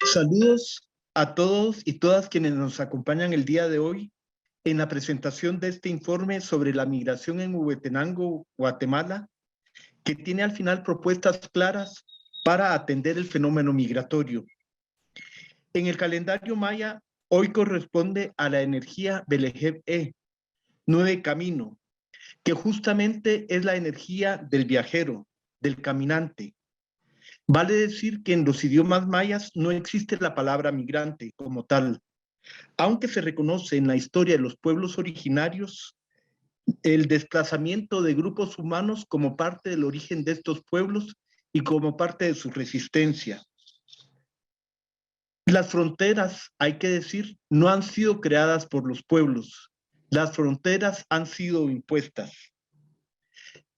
Saludos a todos y todas quienes nos acompañan el día de hoy en la presentación de este informe sobre la migración en Huehuetenango, Guatemala, que tiene al final propuestas claras para atender el fenómeno migratorio. En el calendario maya, hoy corresponde a la energía Belejeb-E, Nueve Camino, que justamente es la energía del viajero, del caminante. Vale decir que en los idiomas mayas no existe la palabra migrante como tal, aunque se reconoce en la historia de los pueblos originarios el desplazamiento de grupos humanos como parte del origen de estos pueblos y como parte de su resistencia. Las fronteras, hay que decir, no han sido creadas por los pueblos. Las fronteras han sido impuestas.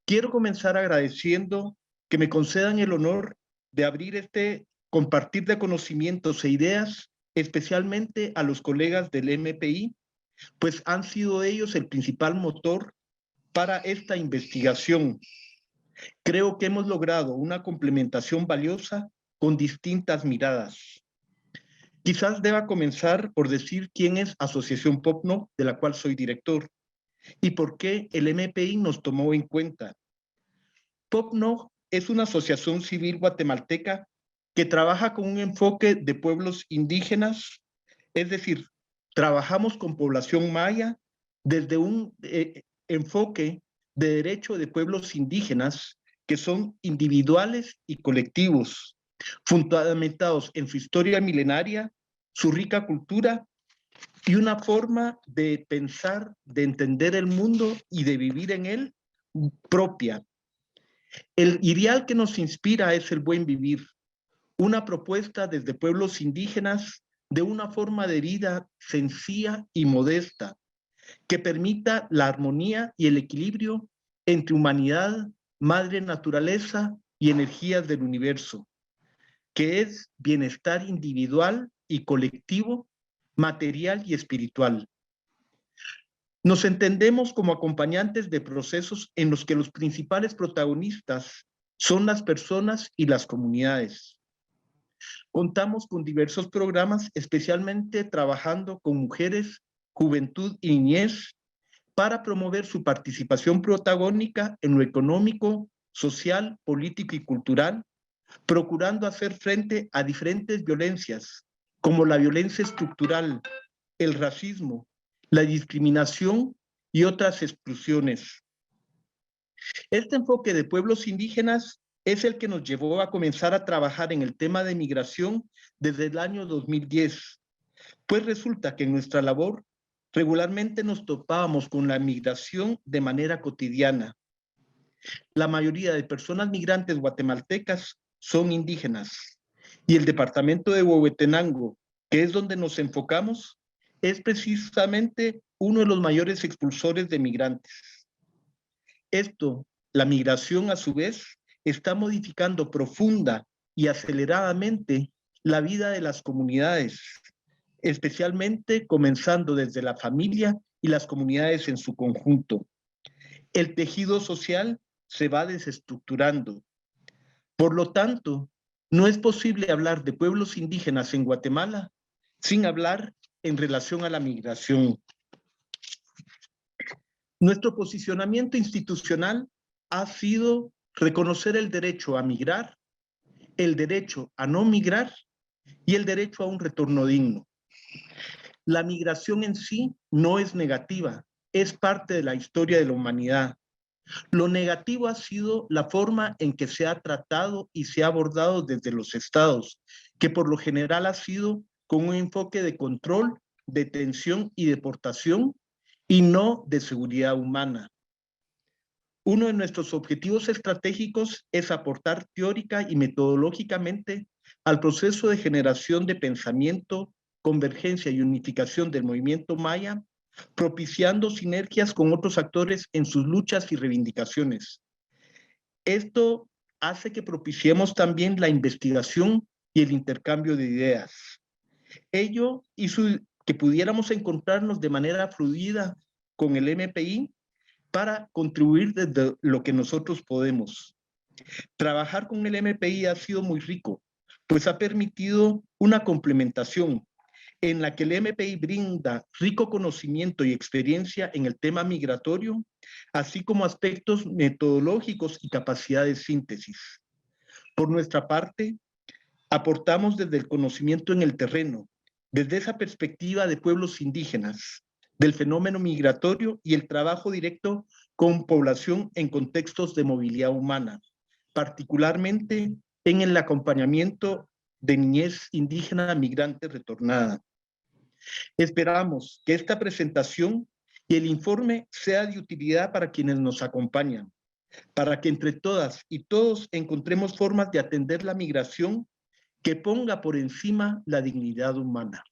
Quiero comenzar agradeciendo que me concedan el honor de abrir este compartir de conocimientos e ideas, especialmente a los colegas del MPI, pues han sido ellos el principal motor para esta investigación. Creo que hemos logrado una complementación valiosa con distintas miradas. Quizás deba comenzar por decir quién es Asociación POPNO, de la cual soy director, y por qué el MPI nos tomó en cuenta. POPNO es una asociación civil guatemalteca que trabaja con un enfoque de pueblos indígenas, es decir, trabajamos con población maya desde un enfoque de derecho de pueblos indígenas que son individuales y colectivos, fundamentados en su historia milenaria, su rica cultura y una forma de pensar, de entender el mundo y de vivir en él propia. El ideal que nos inspira es el buen vivir, una propuesta desde pueblos indígenas de una forma de vida sencilla y modesta, que permita la armonía y el equilibrio entre humanidad, madre naturaleza y energías del universo, que es bienestar individual y colectivo, material y espiritual. Nos entendemos como acompañantes de procesos en los que los principales protagonistas son las personas y las comunidades. Contamos con diversos programas, especialmente trabajando con mujeres, juventud y niñez, para promover su participación protagónica en lo económico, social, político y cultural, procurando hacer frente a diferentes violencias, como la violencia estructural, el racismo, la discriminación y otras exclusiones. Este enfoque de pueblos indígenas es el que nos llevó a comenzar a trabajar en el tema de migración desde el año 2010, pues resulta que en nuestra labor regularmente nos topábamos con la migración de manera cotidiana. La mayoría de personas migrantes guatemaltecas son indígenas y el departamento de Huehuetenango, que es donde nos enfocamos, es precisamente uno de los mayores expulsores de migrantes. Esto, la migración a su vez, está modificando profunda y aceleradamente la vida de las comunidades, especialmente comenzando desde la familia y las comunidades en su conjunto. El tejido social se va desestructurando. Por lo tanto, no es posible hablar de pueblos indígenas en Guatemala sin hablar en relación a la migración. Nuestro posicionamiento institucional ha sido reconocer el derecho a migrar, el derecho a no migrar y el derecho a un retorno digno. La migración en sí no es negativa, es parte de la historia de la humanidad. Lo negativo ha sido la forma en que se ha tratado y se ha abordado desde los estados, que por lo general ha sido con un enfoque de control, detención y deportación y no de seguridad humana. Uno de nuestros objetivos estratégicos es aportar teórica y metodológicamente al proceso de generación de pensamiento, convergencia y unificación del movimiento maya, propiciando sinergias con otros actores en sus luchas y reivindicaciones. Esto hace que propiciemos también la investigación y el intercambio de ideas. Ello hizo que pudiéramos encontrarnos de manera fluida con el MPI para contribuir desde lo que nosotros podemos. Trabajar con el MPI ha sido muy rico, pues ha permitido una complementación en la que el MPI brinda rico conocimiento y experiencia en el tema migratorio, así como aspectos metodológicos y capacidad de síntesis. Por nuestra parte, aportamos desde el conocimiento en el terreno, desde esa perspectiva de pueblos indígenas, del fenómeno migratorio y el trabajo directo con población en contextos de movilidad humana, particularmente en el acompañamiento de niñez indígena migrante retornada. Esperamos que esta presentación y el informe sea de utilidad para quienes nos acompañan, para que entre todas y todos encontremos formas de atender la migración que ponga por encima la dignidad humana.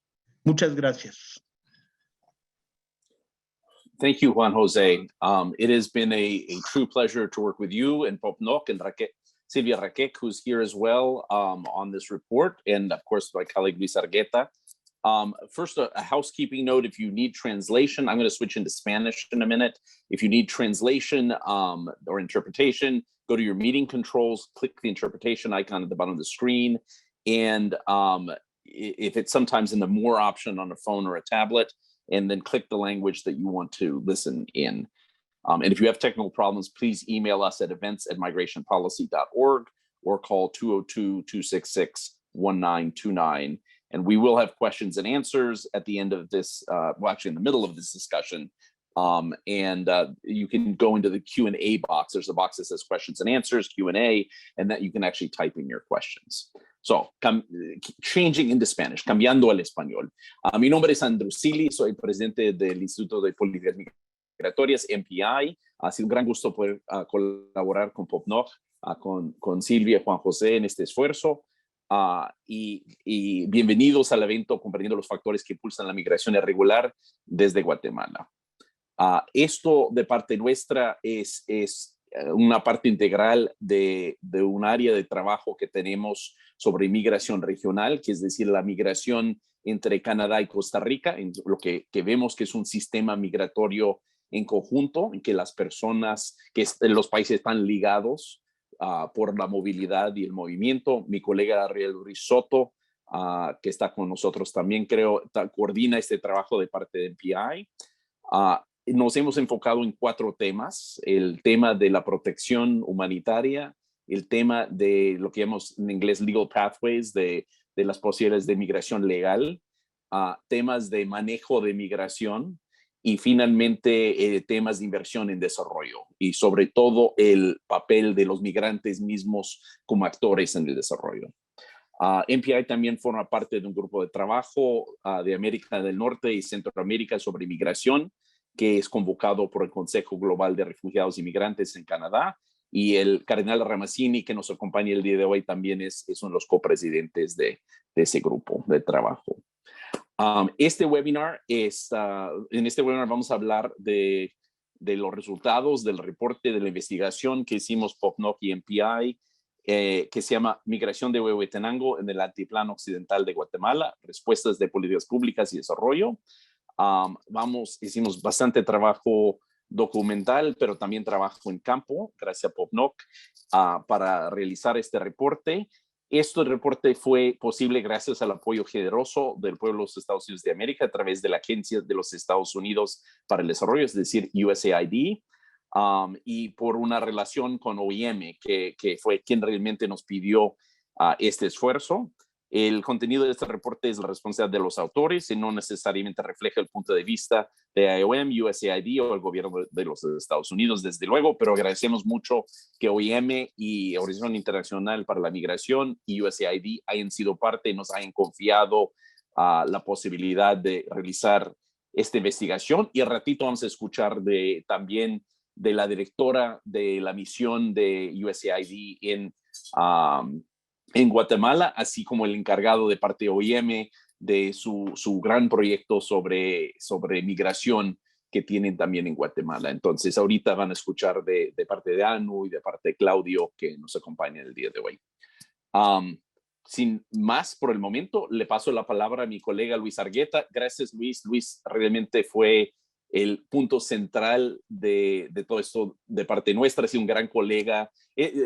Muchas gracias. Thank you, Juan Jose. It has been a true pleasure to work with you and Popnoc and Silvia Raquec, who's here as well on this report, and of course my colleague Luis Argueta. First, a housekeeping note: if you need translation, I'm going to switch into Spanish in a minute. If you need translation or interpretation, go to your meeting controls, click the interpretation icon at the bottom of the screen, and if it's sometimes in the more option on a phone or a tablet, and then click the language that you want to listen in. And if you have technical problems, please email us at events@migrationpolicy.org or call 202-266-1929. And we will have questions and answers at the end of this, well, actually in the middle of this discussion. You can go into the Q&A box. There's a box that says questions and answers, Q&A, and that you can actually type in your questions. So, changing into Spanish, cambiando al español. Mi nombre es Andrew Seeley, soy presidente del Instituto de Políticas Migratorias, MPI. Ha sido un gran gusto poder colaborar con Popnoc, con Silvia y Juan José en este esfuerzo. Y bienvenidos al evento Comprendiendo los factores que impulsan la migración irregular desde Guatemala. Esto de parte nuestra es una parte integral de un área de trabajo que tenemos sobre migración regional, que es decir, la migración entre Canadá y Costa Rica, en lo que vemos que es un sistema migratorio en conjunto, en que las personas, que los países están ligados por la movilidad y el movimiento. Mi colega Ariel Risotto, que está con nosotros también, creo, coordina este trabajo de parte de MPI. Nos hemos enfocado en 4 temas: el tema de la protección humanitaria, el tema de lo que llamamos en inglés legal pathways, de las posibilidades de migración legal, temas de manejo de migración y finalmente temas de inversión en desarrollo y sobre todo el papel de los migrantes mismos como actores en el desarrollo. MPI también forma parte de un grupo de trabajo de América del Norte y Centroamérica sobre migración, que es convocado por el Consejo Global de Refugiados y Migrantes en Canadá, y el cardenal Ramazzini, que nos acompaña el día de hoy, también es uno de los copresidentes de ese grupo de trabajo. En este webinar vamos a hablar de los resultados del reporte de la investigación que hicimos Popnoc y MPI, que se llama Migración de Huehuetenango en el Altiplano Occidental de Guatemala, respuestas de políticas públicas y desarrollo. Hicimos bastante trabajo documental, pero también trabajo en campo, gracias a Popnoc, para realizar este reporte. Este reporte fue posible gracias al apoyo generoso del pueblo de los Estados Unidos de América a través de la Agencia de los Estados Unidos para el Desarrollo, es decir, USAID, y por una relación con OIM, que fue quien realmente nos pidió este esfuerzo. El contenido de este reporte es la responsabilidad de los autores y no necesariamente refleja el punto de vista de IOM, USAID o el gobierno de los Estados Unidos, desde luego, pero agradecemos mucho que OIM y Organización Internacional para la Migración y USAID hayan sido parte y nos hayan confiado la posibilidad de realizar esta investigación. Y al ratito vamos a escuchar también de la directora de la misión de USAID en Guatemala, así como el encargado de parte de OIM de su gran proyecto sobre migración que tienen también en Guatemala. Entonces, ahorita van a escuchar de parte de Anu y de parte de Claudio, que nos acompaña el día de hoy. Sin más por el momento, le paso la palabra a mi colega Luis Argueta. Gracias, Luis. Luis realmente fue el punto central de todo esto de parte nuestra. Es un gran colega.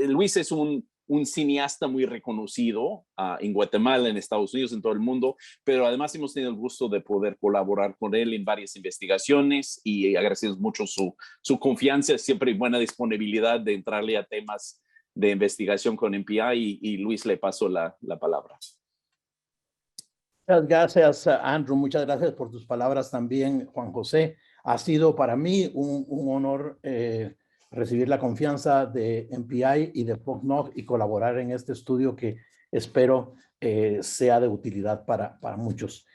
Luis es un un cineasta muy reconocido en Guatemala, en Estados Unidos, en todo el mundo, pero además hemos tenido el gusto de poder colaborar con él en varias investigaciones y agradecemos mucho su confianza, siempre buena disponibilidad de entrarle a temas de investigación con MPI y Luis, le paso la palabra. Muchas gracias, Andrew. Muchas gracias por tus palabras también, Juan José. Ha sido para mí un honor recibir la confianza de MPI y de POCNOG y colaborar en este estudio que espero sea de utilidad para muchos.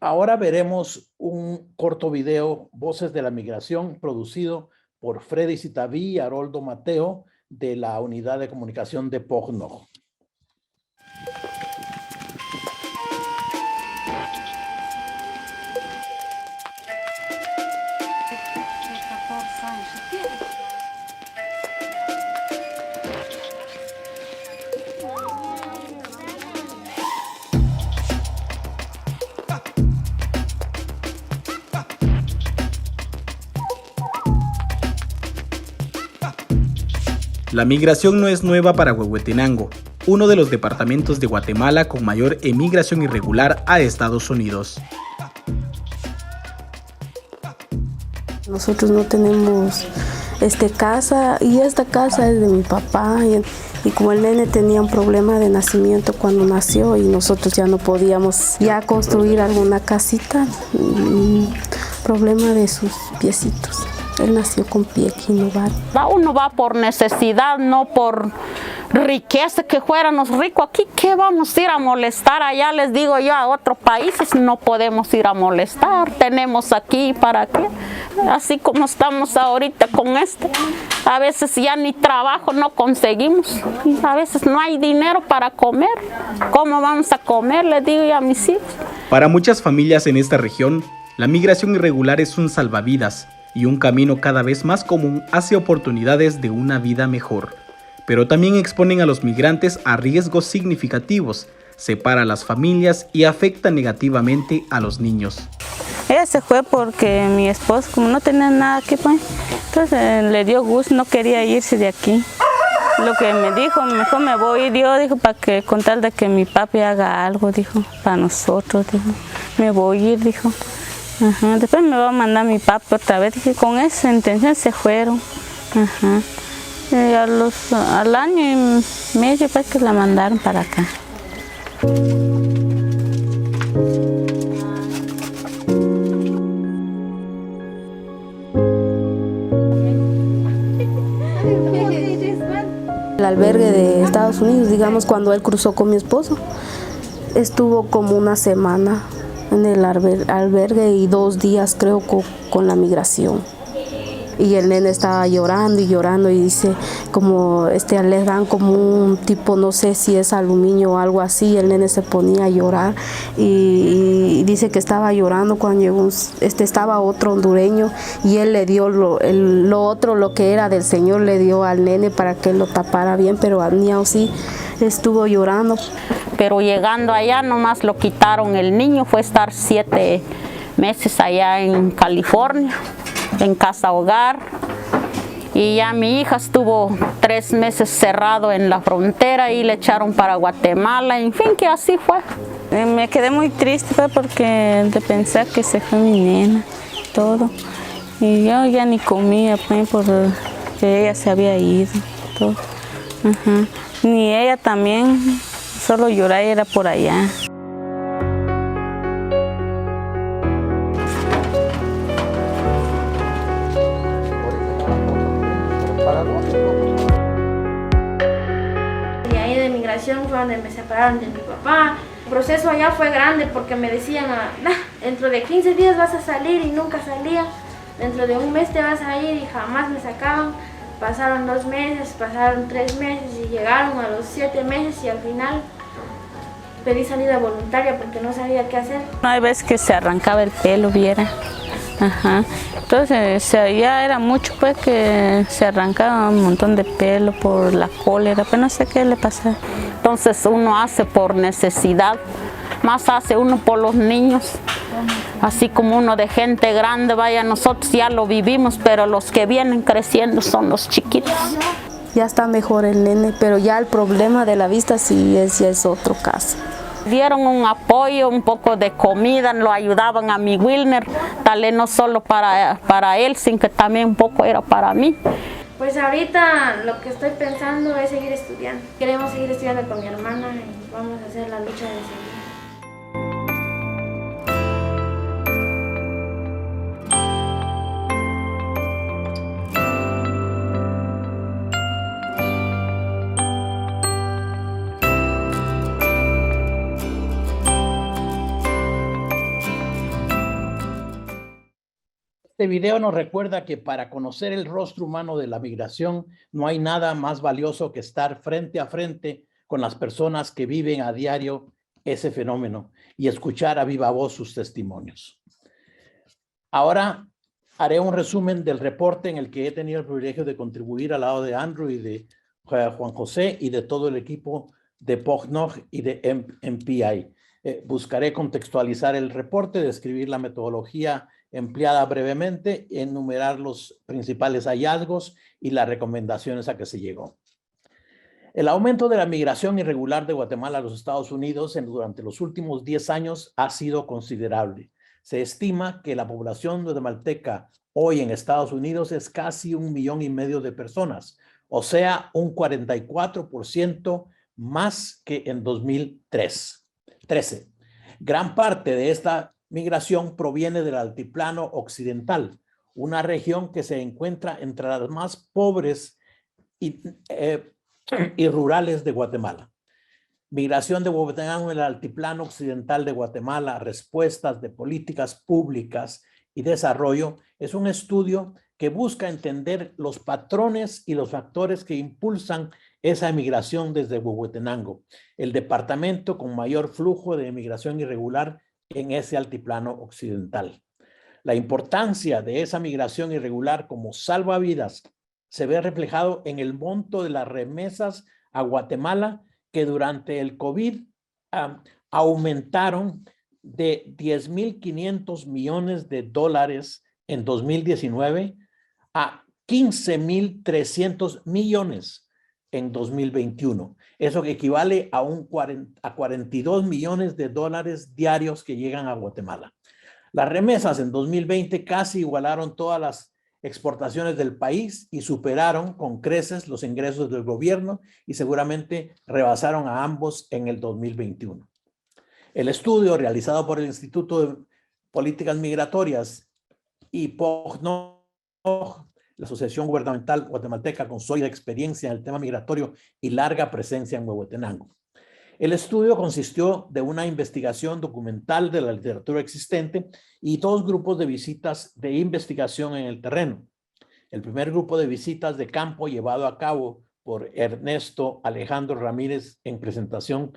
Ahora veremos un corto video, Voces de la Migración, producido por Freddy Citaví y Haroldo Mateo de la Unidad de Comunicación de POCNOG. La migración no es nueva para Huehuetenango, uno de los departamentos de Guatemala con mayor emigración irregular a Estados Unidos. Nosotros no tenemos casa y esta casa es de mi papá y como el nene tenía un problema de nacimiento cuando nació y nosotros ya no podíamos ya construir alguna casita, problema de sus piecitos. Él nació con pie aquí no va. Uno va por necesidad, no por riqueza, que fuéramos ricos aquí. ¿Qué vamos a ir a molestar allá? Les digo yo, a otros países no podemos ir a molestar. Tenemos aquí, ¿para qué? Así como estamos ahorita con a veces ya ni trabajo no conseguimos. A veces no hay dinero para comer. ¿Cómo vamos a comer? Les digo yo a mis hijos. Para muchas familias en esta región, la migración irregular es un salvavidas y un camino cada vez más común hacia oportunidades de una vida mejor. Pero también exponen a los migrantes a riesgos significativos, separa a las familias y afecta negativamente a los niños. Ella se fue porque mi esposo, como no tenía nada que pues, entonces le dio gusto, no quería irse de aquí. Lo que me dijo, mejor me voy, dijo, para que con tal de que mi papi haga algo, dijo, para nosotros, dijo, me voy a ir, dijo. Ajá. Después me va a mandar mi papi otra vez, dije, con esa intención se fueron. Ajá. Y al año y medio pues que la mandaron para acá. El albergue de Estados Unidos, digamos, cuando él cruzó con mi esposo, estuvo como una semana en el albergue y 2 días creo con la migración. Y el nene estaba llorando y llorando y dice como le dan como un tipo, no sé si es aluminio o algo así, el nene se ponía a llorar y dice que estaba llorando cuando llegó, estaba otro hondureño y él le dio lo que era del Señor, le dio al nene para que lo tapara bien, pero al niño sí estuvo llorando. Pero llegando allá nomás lo quitaron el niño, fue estar 7 meses allá en California, en casa hogar. Y ya mi hija estuvo 3 meses cerrado en la frontera y le echaron para Guatemala, en fin, que así fue. Me quedé muy triste porque de pensar que se fue mi nena, todo. Y yo ya ni comía pues, porque ella se había ido, todo. Ajá. Ni ella también. Solo llorar era por allá. Y ahí de migración fue donde me separaron de mi papá. El proceso allá fue grande porque me decían, dentro de 15 días vas a salir y nunca salía. Dentro de 1 mes te vas a ir y jamás me sacaban. Pasaron 2 meses, pasaron 3 meses y llegaron a los 7 meses y al final pedí salida voluntaria porque no sabía qué hacer. Hay veces que se arrancaba el pelo, viera. Ajá. Entonces ya era mucho pues que se arrancaba un montón de pelo por la cólera, pero no sé qué le pasaba. Entonces uno hace por necesidad, más hace uno por los niños. Así como uno de gente grande, vaya, nosotros ya lo vivimos, pero los que vienen creciendo son los chiquitos. Ya está mejor el nene, pero ya el problema de la vista ya es otro caso. Dieron un apoyo, un poco de comida, lo ayudaban a mi Wilmer, tal vez no solo para él, sino que también un poco era para mí. Pues ahorita lo que estoy pensando es seguir estudiando. Queremos seguir estudiando con mi hermana y vamos a hacer la lucha de seguir. Este video nos recuerda que para conocer el rostro humano de la migración no hay nada más valioso que estar frente a frente con las personas que viven a diario ese fenómeno y escuchar a viva voz sus testimonios. Ahora haré un resumen del reporte en el que he tenido el privilegio de contribuir al lado de Andrew y de Juan José y de todo el equipo de POCNOG y de MPI. Buscaré contextualizar el reporte, describir la metodología empleada brevemente, enumerar los principales hallazgos y las recomendaciones a que se llegó. El aumento de la migración irregular de Guatemala a los Estados Unidos durante los últimos 10 años ha sido considerable. Se estima que la población guatemalteca hoy en Estados Unidos es casi 1,5 millones de personas, o sea, un 44% más que en 2013. Gran parte de esta migración proviene del altiplano occidental, una región que se encuentra entre las más pobres y rurales de Guatemala. Migración de Huehuetenango en el altiplano occidental de Guatemala, respuestas de políticas públicas y desarrollo, es un estudio que busca entender los patrones y los factores que impulsan esa migración desde Huehuetenango, el departamento con mayor flujo de migración irregular en ese altiplano occidental. La importancia de esa migración irregular como salvavidas se ve reflejado en el monto de las remesas a Guatemala que durante el COVID aumentaron de $10,500 millones en 2019 a 15,300 millones en 2021. Eso equivale a 42 millones de dólares diarios que llegan a Guatemala. Las remesas en 2020 casi igualaron todas las exportaciones del país y superaron con creces los ingresos del gobierno y seguramente rebasaron a ambos en el 2021. El estudio realizado por el Instituto de Políticas Migratorias y POCNOG, la Asociación Gubernamental Guatemalteca con sólida experiencia en el tema migratorio y larga presencia en Huehuetenango. El estudio consistió de una investigación documental de la literatura existente y 2 grupos de visitas de investigación en el terreno. El primer grupo de visitas de campo llevado a cabo por Ernesto Alejandro Ramírez en representación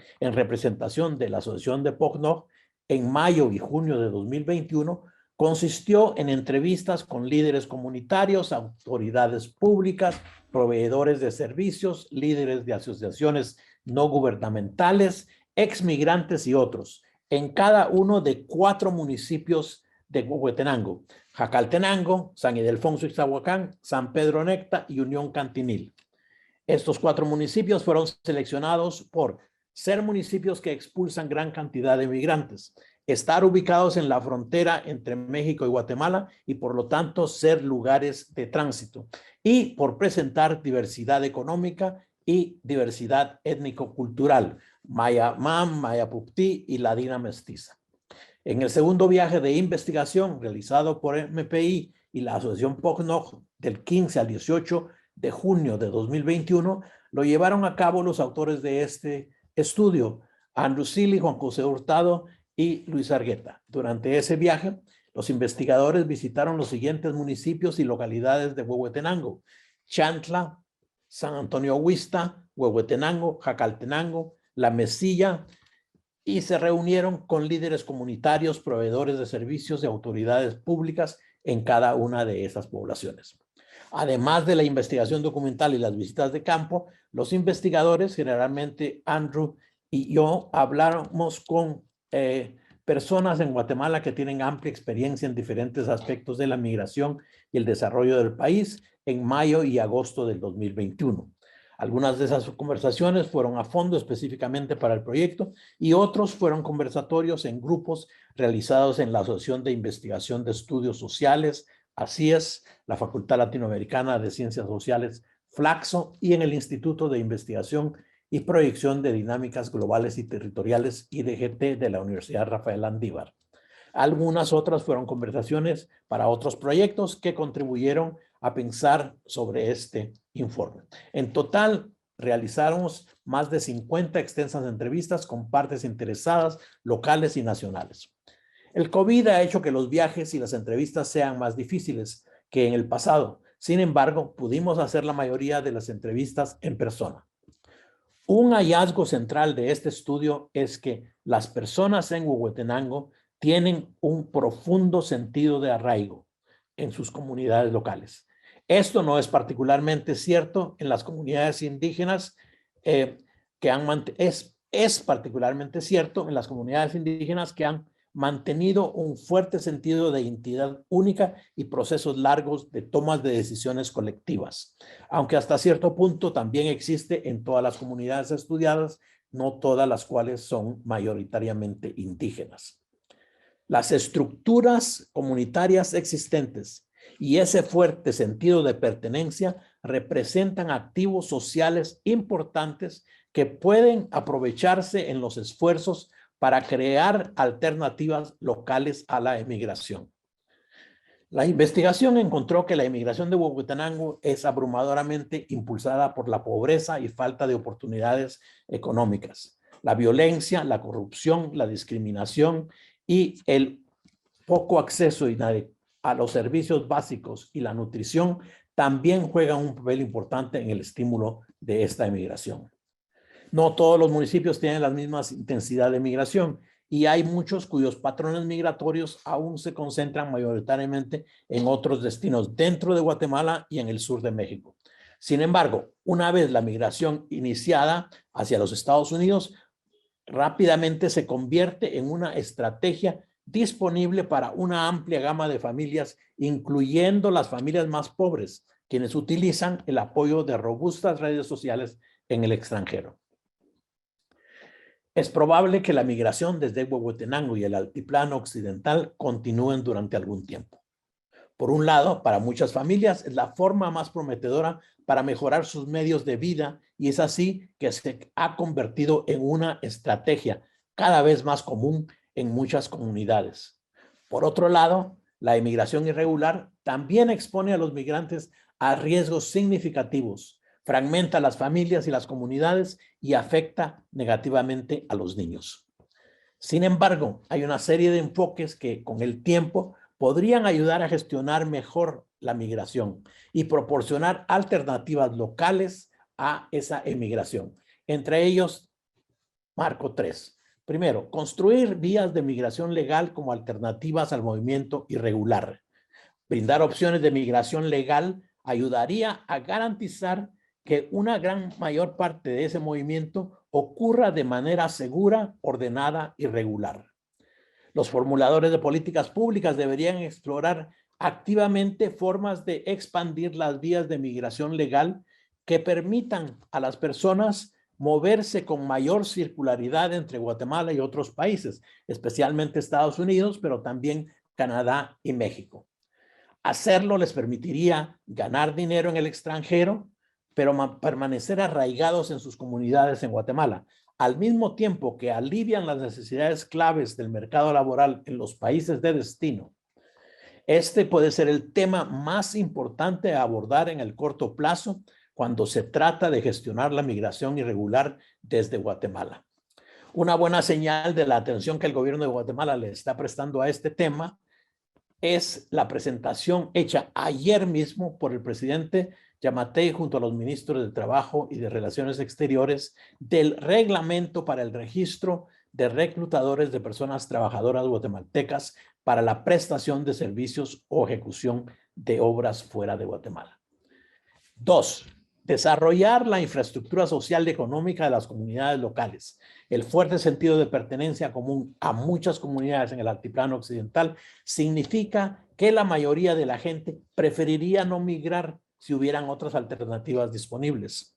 de la Asociación de POCNOG en mayo y junio de 2021 consistió en entrevistas con líderes comunitarios, autoridades públicas, proveedores de servicios, líderes de asociaciones no gubernamentales, exmigrantes y otros, en cada uno de 4 municipios de Huehuetenango: Jacaltenango, San Ildefonso Ixtahuacán, San Pedro Necta y Unión Cantinil. Estos 4 municipios fueron seleccionados por ser municipios que expulsan gran cantidad de migrantes, estar ubicados en la frontera entre México y Guatemala y por lo tanto ser lugares de tránsito, y por presentar diversidad económica y diversidad étnico-cultural, maya mam, maya puptí y ladina mestiza. En el segundo viaje de investigación realizado por MPI y la Asociación POCNOG del 15 al 18 de junio de 2021, lo llevaron a cabo los autores de este estudio, Andrew Seeley, Juan José Hurtado y Luis Argueta. Durante ese viaje, los investigadores visitaron los siguientes municipios y localidades de Huehuetenango: Chantla, San Antonio Huista, Huehuetenango, Jacaltenango, La Mesilla, y se reunieron con líderes comunitarios, proveedores de servicios y autoridades públicas en cada una de esas poblaciones. Además de la investigación documental y las visitas de campo, los investigadores, generalmente Andrew y yo, hablamos con personas en Guatemala que tienen amplia experiencia en diferentes aspectos de la migración y el desarrollo del país en mayo y agosto del 2021. Algunas de esas conversaciones fueron a fondo específicamente para el proyecto y otros fueron conversatorios en grupos realizados en la Asociación de Investigación de Estudios Sociales, ACIES, la Facultad Latinoamericana de Ciencias Sociales, Flaxo, y en el Instituto de Investigación y Proyección de Dinámicas Globales y Territoriales, IDGT, de la Universidad Rafael Landívar. Algunas otras fueron conversaciones para otros proyectos que contribuyeron a pensar sobre este informe. En total, realizamos más de 50 extensas entrevistas con partes interesadas, locales y nacionales. El COVID ha hecho que los viajes y las entrevistas sean más difíciles que en el pasado. Sin embargo, pudimos hacer la mayoría de las entrevistas en persona. Un hallazgo central de este estudio es que las personas en Huehuetenango tienen un profundo sentido de arraigo en sus comunidades locales. Esto no es particularmente cierto en las comunidades indígenas es particularmente cierto en las comunidades indígenas que han mantenido un fuerte sentido de identidad única y procesos largos de tomas de decisiones colectivas, aunque hasta cierto punto también existe en todas las comunidades estudiadas, no todas las cuales son mayoritariamente indígenas. Las estructuras comunitarias existentes y ese fuerte sentido de pertenencia representan activos sociales importantes que pueden aprovecharse en los esfuerzos para crear alternativas locales a la emigración. La investigación encontró que la emigración de Huehuetenango es abrumadoramente impulsada por la pobreza y falta de oportunidades económicas, la violencia, la corrupción, la discriminación y el poco acceso a los servicios básicos y la nutrición también juegan un papel importante en el estímulo de esta emigración. No todos los municipios tienen la misma intensidad de migración y hay muchos cuyos patrones migratorios aún se concentran mayoritariamente en otros destinos dentro de Guatemala y en el sur de México. Sin embargo, una vez la migración iniciada hacia los Estados Unidos, rápidamente se convierte en una estrategia disponible para una amplia gama de familias, incluyendo las familias más pobres, quienes utilizan el apoyo de robustas redes sociales en el extranjero. Es probable que la migración desde Huehuetenango y el altiplano occidental continúen durante algún tiempo. Por un lado, para muchas familias es la forma más prometedora para mejorar sus medios de vida y es así que se ha convertido en una estrategia cada vez más común en muchas comunidades. Por otro lado, la inmigración irregular también expone a los migrantes a riesgos significativos, fragmenta las familias y las comunidades y afecta negativamente a los niños. Sin embargo, hay una serie de enfoques que con el tiempo podrían ayudar a gestionar mejor la migración y proporcionar alternativas locales a esa emigración. Entre ellos, marco 3. Primero, construir vías de migración legal como alternativas al movimiento irregular. Brindar opciones de migración legal ayudaría a garantizar que una mayor parte de ese movimiento ocurra de manera segura, ordenada y regular. Los formuladores de políticas públicas deberían explorar activamente formas de expandir las vías de migración legal que permitan a las personas moverse con mayor circularidad entre Guatemala y otros países, especialmente Estados Unidos, pero también Canadá y México. Hacerlo les permitiría ganar dinero en el extranjero, pero permanecer arraigados en sus comunidades en Guatemala, al mismo tiempo que alivian las necesidades claves del mercado laboral en los países de destino. Este puede ser el tema más importante a abordar en el corto plazo cuando se trata de gestionar la migración irregular desde Guatemala. Una buena señal de la atención que el gobierno de Guatemala le está prestando a este tema es la presentación hecha ayer mismo por el presidente Yamatei junto a los ministros de Trabajo y de Relaciones Exteriores del reglamento para el registro de reclutadores de personas trabajadoras guatemaltecas para la prestación de servicios o ejecución de obras fuera de Guatemala. 2. Desarrollar la infraestructura social y económica de las comunidades locales. El fuerte sentido de pertenencia común a muchas comunidades en el altiplano occidental significa que la mayoría de la gente preferiría no migrar si hubieran otras alternativas disponibles.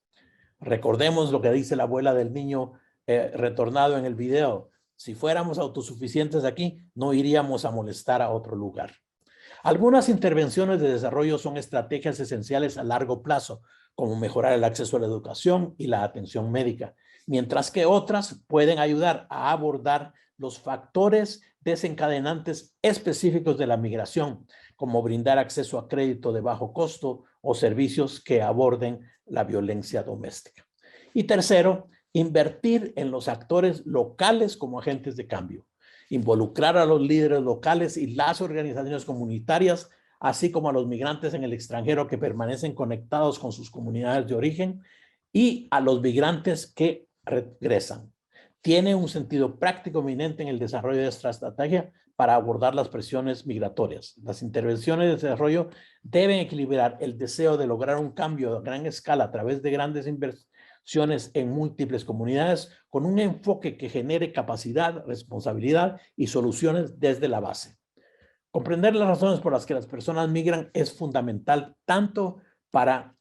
Recordemos lo que dice la abuela del niño retornado en el video. Si fuéramos autosuficientes aquí, no iríamos a molestar a otro lugar. Algunas intervenciones de desarrollo son estrategias esenciales a largo plazo, como mejorar el acceso a la educación y la atención médica, mientras que otras pueden ayudar a abordar los factores desencadenantes específicos de la migración, como brindar acceso a crédito de bajo costo o servicios que aborden la violencia doméstica. Y tercero, invertir en los actores locales como agentes de cambio, involucrar a los líderes locales y las organizaciones comunitarias, así como a los migrantes en el extranjero que permanecen conectados con sus comunidades de origen y a los migrantes que regresan. Tiene un sentido práctico eminente en el desarrollo de esta estrategia para abordar las presiones migratorias. Las intervenciones de desarrollo deben equilibrar el deseo de lograr un cambio a gran escala a través de grandes inversiones en múltiples comunidades con un enfoque que genere capacidad, responsabilidad y soluciones desde la base. Comprender las razones por las que las personas migran es fundamental tanto para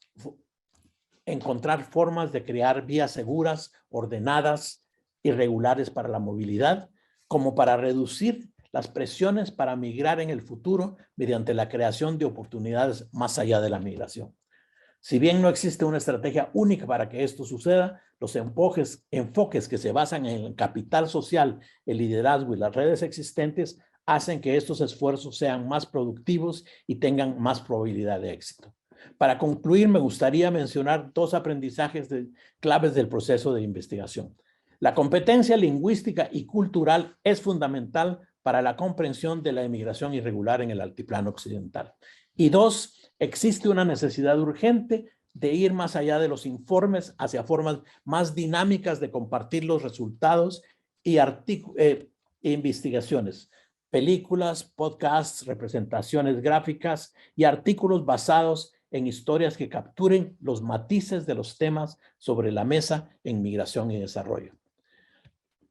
encontrar formas de crear vías seguras, ordenadas y regulares para la movilidad, como para reducir las presiones para migrar en el futuro mediante la creación de oportunidades más allá de la migración. Si bien no existe una estrategia única para que esto suceda, los enfoques que se basan en el capital social, el liderazgo y las redes existentes hacen que estos esfuerzos sean más productivos y tengan más probabilidad de éxito. Para concluir, me gustaría mencionar dos aprendizajes claves del proceso de investigación. La competencia lingüística y cultural es fundamental para la comprensión de la inmigración irregular en el altiplano occidental. Y dos, existe una necesidad urgente de ir más allá de los informes hacia formas más dinámicas de compartir los resultados y investigaciones, películas, podcasts, representaciones gráficas y artículos basados en historias que capturen los matices de los temas sobre la mesa en migración y desarrollo.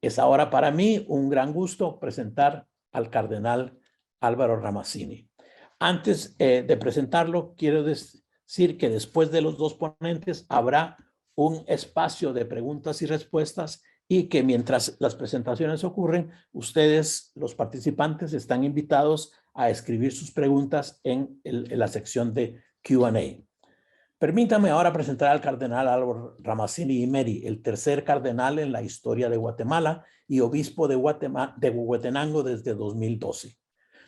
Es ahora para mí un gran gusto presentar al cardenal Álvaro Ramazzini. Antes de presentarlo, quiero decir que después de los dos ponentes habrá un espacio de preguntas y respuestas y que mientras las presentaciones ocurren, ustedes, los participantes, están invitados a escribir sus preguntas en la sección de Q&A. Permítame ahora presentar al cardenal Álvaro Ramazzini Imeri, el tercer cardenal en la historia de Guatemala y obispo de Huehuetenango desde 2012.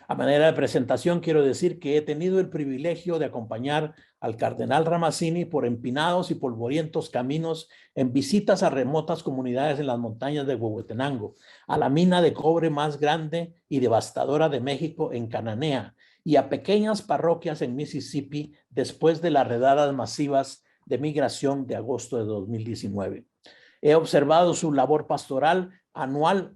A manera de presentación, quiero decir que he tenido el privilegio de acompañar al cardenal Ramazzini por empinados y polvorientos caminos en visitas a remotas comunidades en las montañas de Huehuetenango, a la mina de cobre más grande y devastadora de México en Cananea, y a pequeñas parroquias en Mississippi después de las redadas masivas de migración de agosto de 2019. He observado su labor pastoral anual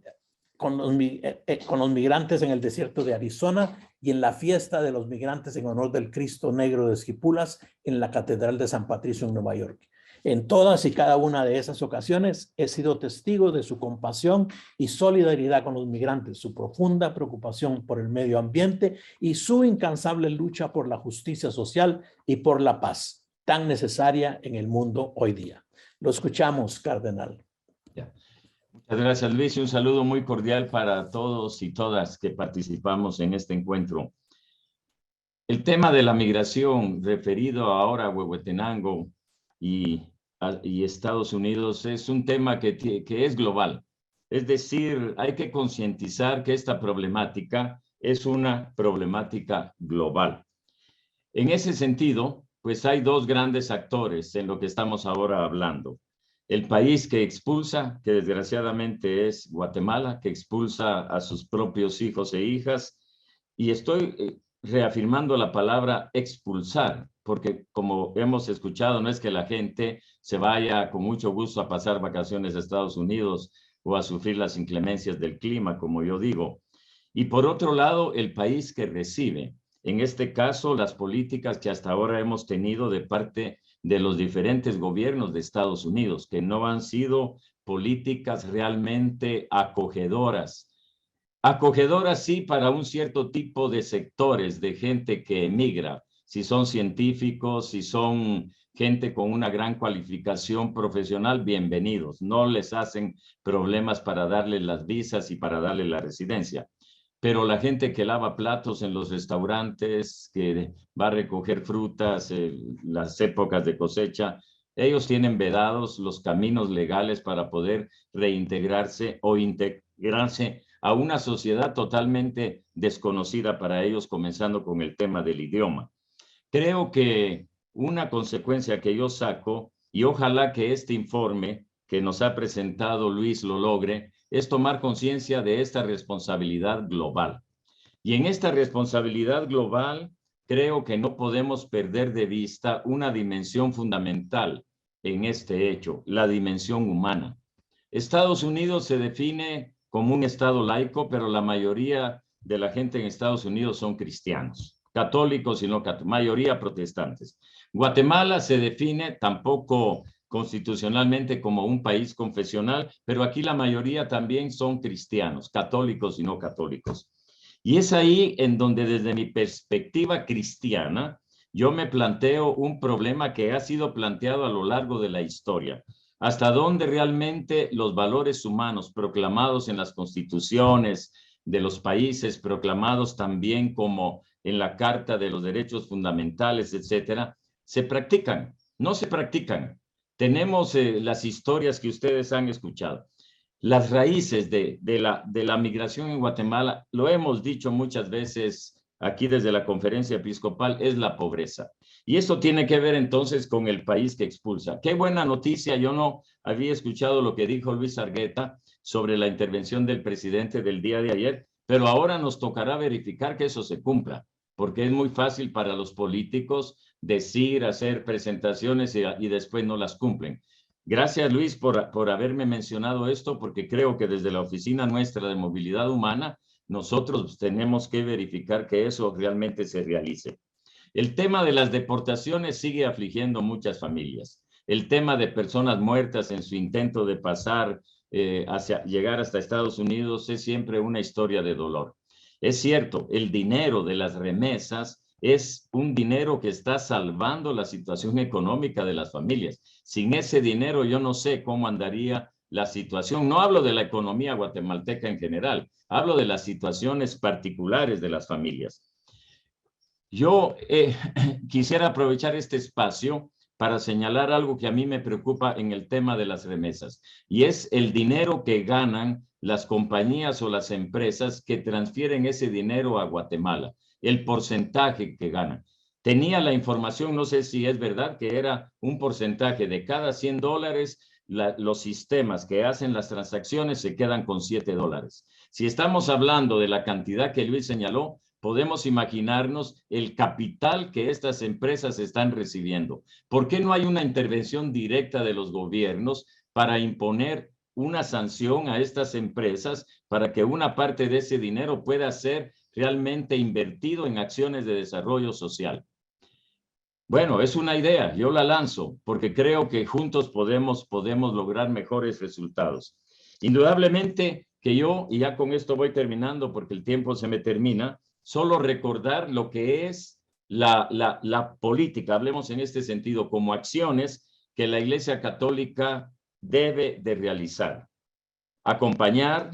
con los migrantes en el desierto de Arizona y en la fiesta de los migrantes en honor del Cristo Negro de Esquipulas en la Catedral de San Patricio en Nueva York. En todas y cada una de esas ocasiones he sido testigo de su compasión y solidaridad con los migrantes, su profunda preocupación por el medio ambiente y su incansable lucha por la justicia social y por la paz, tan necesaria en el mundo hoy día. Lo escuchamos, cardenal. Muchas gracias, Luis, y un saludo muy cordial para todos y todas que participamos en este encuentro. El tema de la migración referido ahora a Huehuetenango y Estados Unidos es un tema que es global. Es decir, hay que concientizar que esta problemática es una problemática global. En ese sentido, pues hay dos grandes actores en lo que estamos ahora hablando. El país que expulsa, que desgraciadamente es Guatemala, que expulsa a sus propios hijos e hijas, y estoy reafirmando la palabra expulsar, porque como hemos escuchado, no es que la gente se vaya con mucho gusto a pasar vacaciones a Estados Unidos o a sufrir las inclemencias del clima, como yo digo. Y por otro lado, el país que recibe, en este caso, las políticas que hasta ahora hemos tenido de parte de los diferentes gobiernos de Estados Unidos, que no han sido políticas realmente acogedoras. Acogedoras sí para un cierto tipo de sectores de gente que emigra, si son científicos, si son gente con una gran cualificación profesional, bienvenidos. No les hacen problemas para darles las visas y para darles la residencia. Pero la gente que lava platos en los restaurantes, que va a recoger frutas, las épocas de cosecha, ellos tienen vedados los caminos legales para poder reintegrarse o integrarse a una sociedad totalmente desconocida para ellos, comenzando con el tema del idioma. Creo que una consecuencia que yo saco, y ojalá que este informe que nos ha presentado Luis lo logre, es tomar conciencia de esta responsabilidad global. Y en esta responsabilidad global, creo que no podemos perder de vista una dimensión fundamental en este hecho, la dimensión humana. Estados Unidos se define como un estado laico, pero la mayoría de la gente en Estados Unidos son cristianos, católicos y no católicos, mayoría protestantes. Guatemala se define tampoco constitucionalmente como un país confesional, pero aquí la mayoría también son cristianos, católicos y no católicos. Y es ahí en donde desde mi perspectiva cristiana, yo me planteo un problema que ha sido planteado a lo largo de la historia. Hasta dónde realmente los valores humanos proclamados en las constituciones de los países, proclamados también como en la Carta de los Derechos Fundamentales, etcétera, se practican, no se practican. Tenemos las historias que ustedes han escuchado. Las raíces de la migración en Guatemala, lo hemos dicho muchas veces aquí desde la conferencia episcopal, es la pobreza. Y esto tiene que ver entonces con el país que expulsa. Qué buena noticia, yo no había escuchado lo que dijo Luis Argueta sobre la intervención del presidente del día de ayer, pero ahora nos tocará verificar que eso se cumpla, porque es muy fácil para los políticos decir, hacer presentaciones y después no las cumplen. Gracias, Luis, por haberme mencionado esto, porque creo que desde la oficina nuestra de movilidad humana, nosotros tenemos que verificar que eso realmente se realice. El tema de las deportaciones sigue afligiendo muchas familias. El tema de personas muertas en su intento de pasar llegar hasta Estados Unidos es siempre una historia de dolor. Es cierto, el dinero de las remesas es un dinero que está salvando la situación económica de las familias. Sin ese dinero yo no sé cómo andaría la situación. No hablo de la economía guatemalteca en general, hablo de las situaciones particulares de las familias. Yo quisiera aprovechar este espacio para señalar algo que a mí me preocupa en el tema de las remesas, y es el dinero que ganan las compañías o las empresas que transfieren ese dinero a Guatemala, el porcentaje que ganan. Tenía la información, no sé si es verdad, que era un porcentaje de cada $100, los sistemas que hacen las transacciones se quedan con $7. Si estamos hablando de la cantidad que Luis señaló, podemos imaginarnos el capital que estas empresas están recibiendo. ¿Por qué no hay una intervención directa de los gobiernos para imponer una sanción a estas empresas para que una parte de ese dinero pueda ser realmente invertido en acciones de desarrollo social? Bueno, es una idea, yo la lanzo porque creo que juntos podemos lograr mejores resultados. Indudablemente que yo, y ya con esto voy terminando porque el tiempo se me termina, solo recordar lo que es la política, hablemos en este sentido, como acciones que la Iglesia Católica debe de realizar. Acompañar,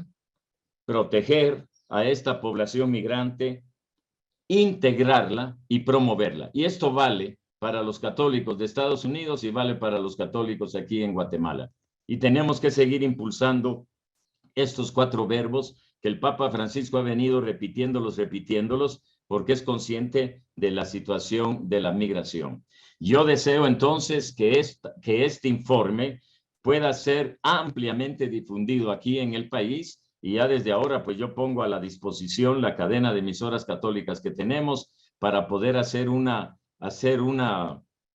proteger a esta población migrante, integrarla y promoverla. Y esto vale para los católicos de Estados Unidos y vale para los católicos aquí en Guatemala. Y tenemos que seguir impulsando estos 4 verbos que el Papa Francisco ha venido repitiéndolos, porque es consciente de la situación de la migración. Yo deseo entonces que este informe pueda ser ampliamente difundido aquí en el país, y ya desde ahora pues yo pongo a la disposición la cadena de emisoras católicas que tenemos para poder hacer una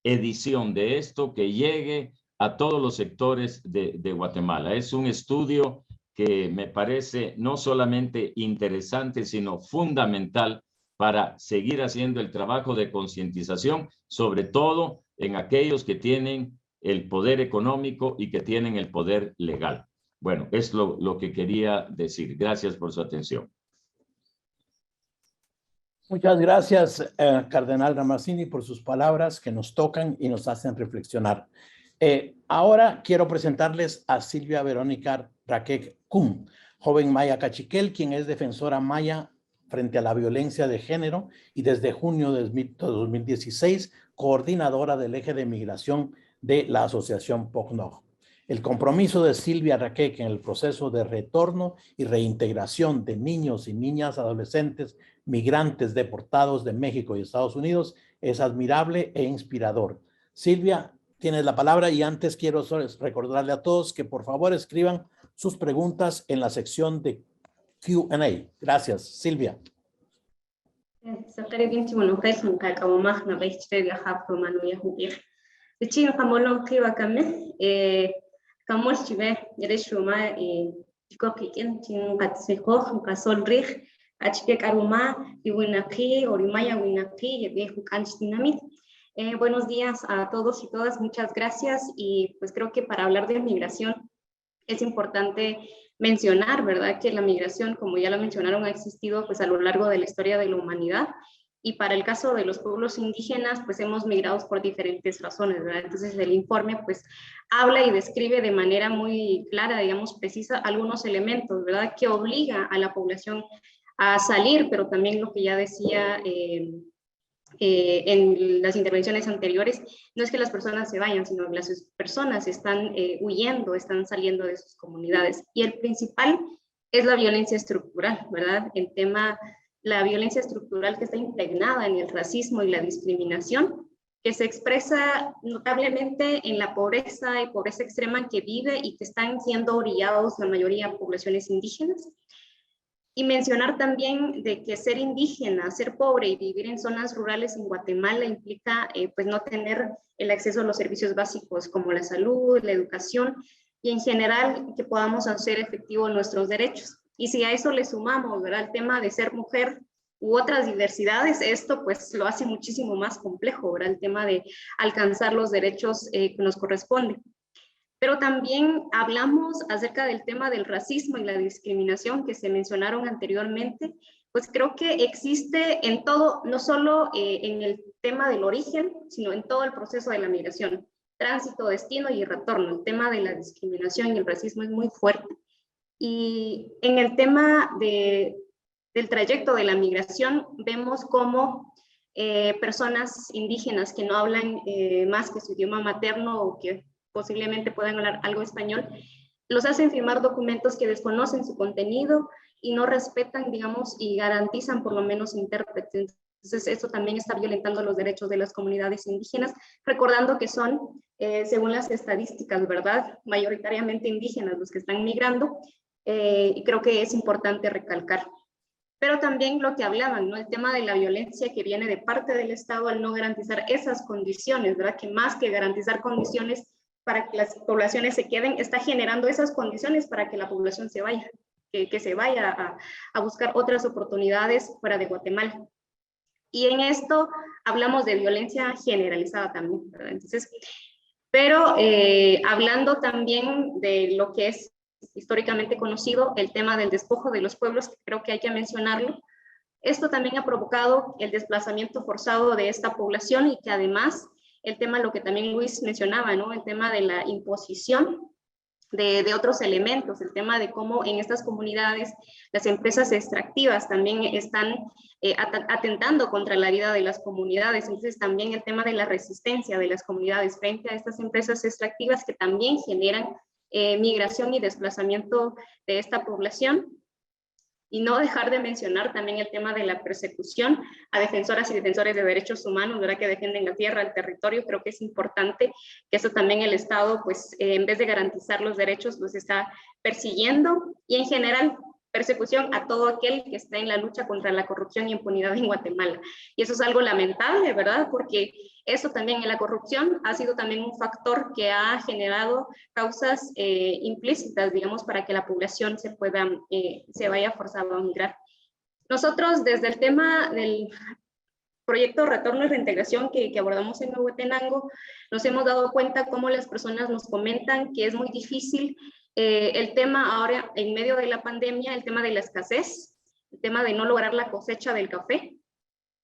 edición de esto que llegue a todos los sectores de Guatemala. Es un estudio que me parece no solamente interesante, sino fundamental para seguir haciendo el trabajo de concientización, sobre todo en aquellos que tienen el poder económico y que tienen el poder legal. Bueno, es lo que quería decir. Gracias por su atención. Muchas gracias, Cardenal Ramazzini, por sus palabras que nos tocan y nos hacen reflexionar. Ahora quiero presentarles a Silvia Verónica Raquel Cum, joven maya cachiquel, quien es defensora maya frente a la violencia de género y desde junio de 2016, coordinadora del eje de migración de la Asociación POCNOG. El compromiso de Silvia Raquel en el proceso de retorno y reintegración de niños y niñas adolescentes migrantes deportados de México y Estados Unidos es admirable e inspirador. Silvia, tienes la palabra y antes quiero recordarle a todos que por favor escriban sus preguntas en la sección de Q&A. Gracias, Silvia. Buenos días a todos y todas, muchas gracias. Y pues creo que para hablar de migración es importante mencionar, ¿verdad?, que la migración, como ya lo mencionaron, ha existido pues a lo largo de la historia de la humanidad. Y para el caso de los pueblos indígenas, pues hemos migrado por diferentes razones, ¿verdad? Entonces el informe pues habla y describe de manera muy clara, digamos, precisa, algunos elementos, ¿verdad?, que obliga a la población a salir, pero también lo que ya decía en las intervenciones anteriores, no es que las personas se vayan, sino que las personas están huyendo, están saliendo de sus comunidades. Y el principal es la violencia estructural, ¿verdad? El tema, la violencia estructural que está impregnada en el racismo y la discriminación, que se expresa notablemente en la pobreza y pobreza extrema que vive y que están siendo orillados la mayoría de poblaciones indígenas. Y mencionar también de que ser indígena, ser pobre y vivir en zonas rurales en Guatemala implica pues no tener el acceso a los servicios básicos como la salud, la educación y en general que podamos hacer efectivos nuestros derechos. Y si a eso le sumamos, ¿verdad?, el tema de ser mujer u otras diversidades, esto pues lo hace muchísimo más complejo, ¿verdad?, el tema de alcanzar los derechos que nos corresponden. Pero también hablamos acerca del tema del racismo y la discriminación que se mencionaron anteriormente, pues creo que existe en todo, no solo en el tema del origen, sino en todo el proceso de la migración, tránsito, destino y retorno. El tema de la discriminación y el racismo es muy fuerte. Y en el tema del trayecto de la migración, vemos cómo personas indígenas que no hablan más que su idioma materno o que posiblemente puedan hablar algo español, los hacen firmar documentos que desconocen su contenido y no respetan, digamos, y garantizan por lo menos intérpretes. Entonces, eso también está violentando los derechos de las comunidades indígenas, recordando que son, según las estadísticas, ¿verdad?, mayoritariamente indígenas los que están migrando, y creo que es importante recalcar. Pero también lo que hablaban, ¿no?, el tema de la violencia que viene de parte del Estado al no garantizar esas condiciones, ¿verdad?, que más que garantizar condiciones para que las poblaciones se queden, está generando esas condiciones para que la población se vaya, que se vaya a buscar otras oportunidades fuera de Guatemala. Y en esto hablamos de violencia generalizada también, ¿verdad? Entonces, pero hablando también de lo que es históricamente conocido, el tema del despojo de los pueblos, creo que hay que mencionarlo. Esto también ha provocado el desplazamiento forzado de esta población y que además el tema, lo que también Luis mencionaba, ¿no?, el tema de la imposición de otros elementos, el tema de cómo en estas comunidades las empresas extractivas también están atentando contra la vida de las comunidades. Entonces también el tema de la resistencia de las comunidades frente a estas empresas extractivas que también generan migración y desplazamiento de esta población. Y no dejar de mencionar también el tema de la persecución a defensoras y defensores de derechos humanos, ¿verdad?, que defienden la tierra, el territorio. Creo que es importante que eso también el Estado, pues, en vez de garantizar los derechos, los está persiguiendo. Y en general, persecución a todo aquel que está en la lucha contra la corrupción y impunidad en Guatemala. Y eso es algo lamentable, ¿verdad?, porque eso también en la corrupción ha sido también un factor que ha generado causas implícitas, digamos, para que la población se vaya forzada a migrar. Nosotros desde el tema del proyecto Retorno y Reintegración que abordamos en Huehuetenango, nos hemos dado cuenta cómo las personas nos comentan que es muy difícil el tema ahora en medio de la pandemia, el tema de la escasez, el tema de no lograr la cosecha del café,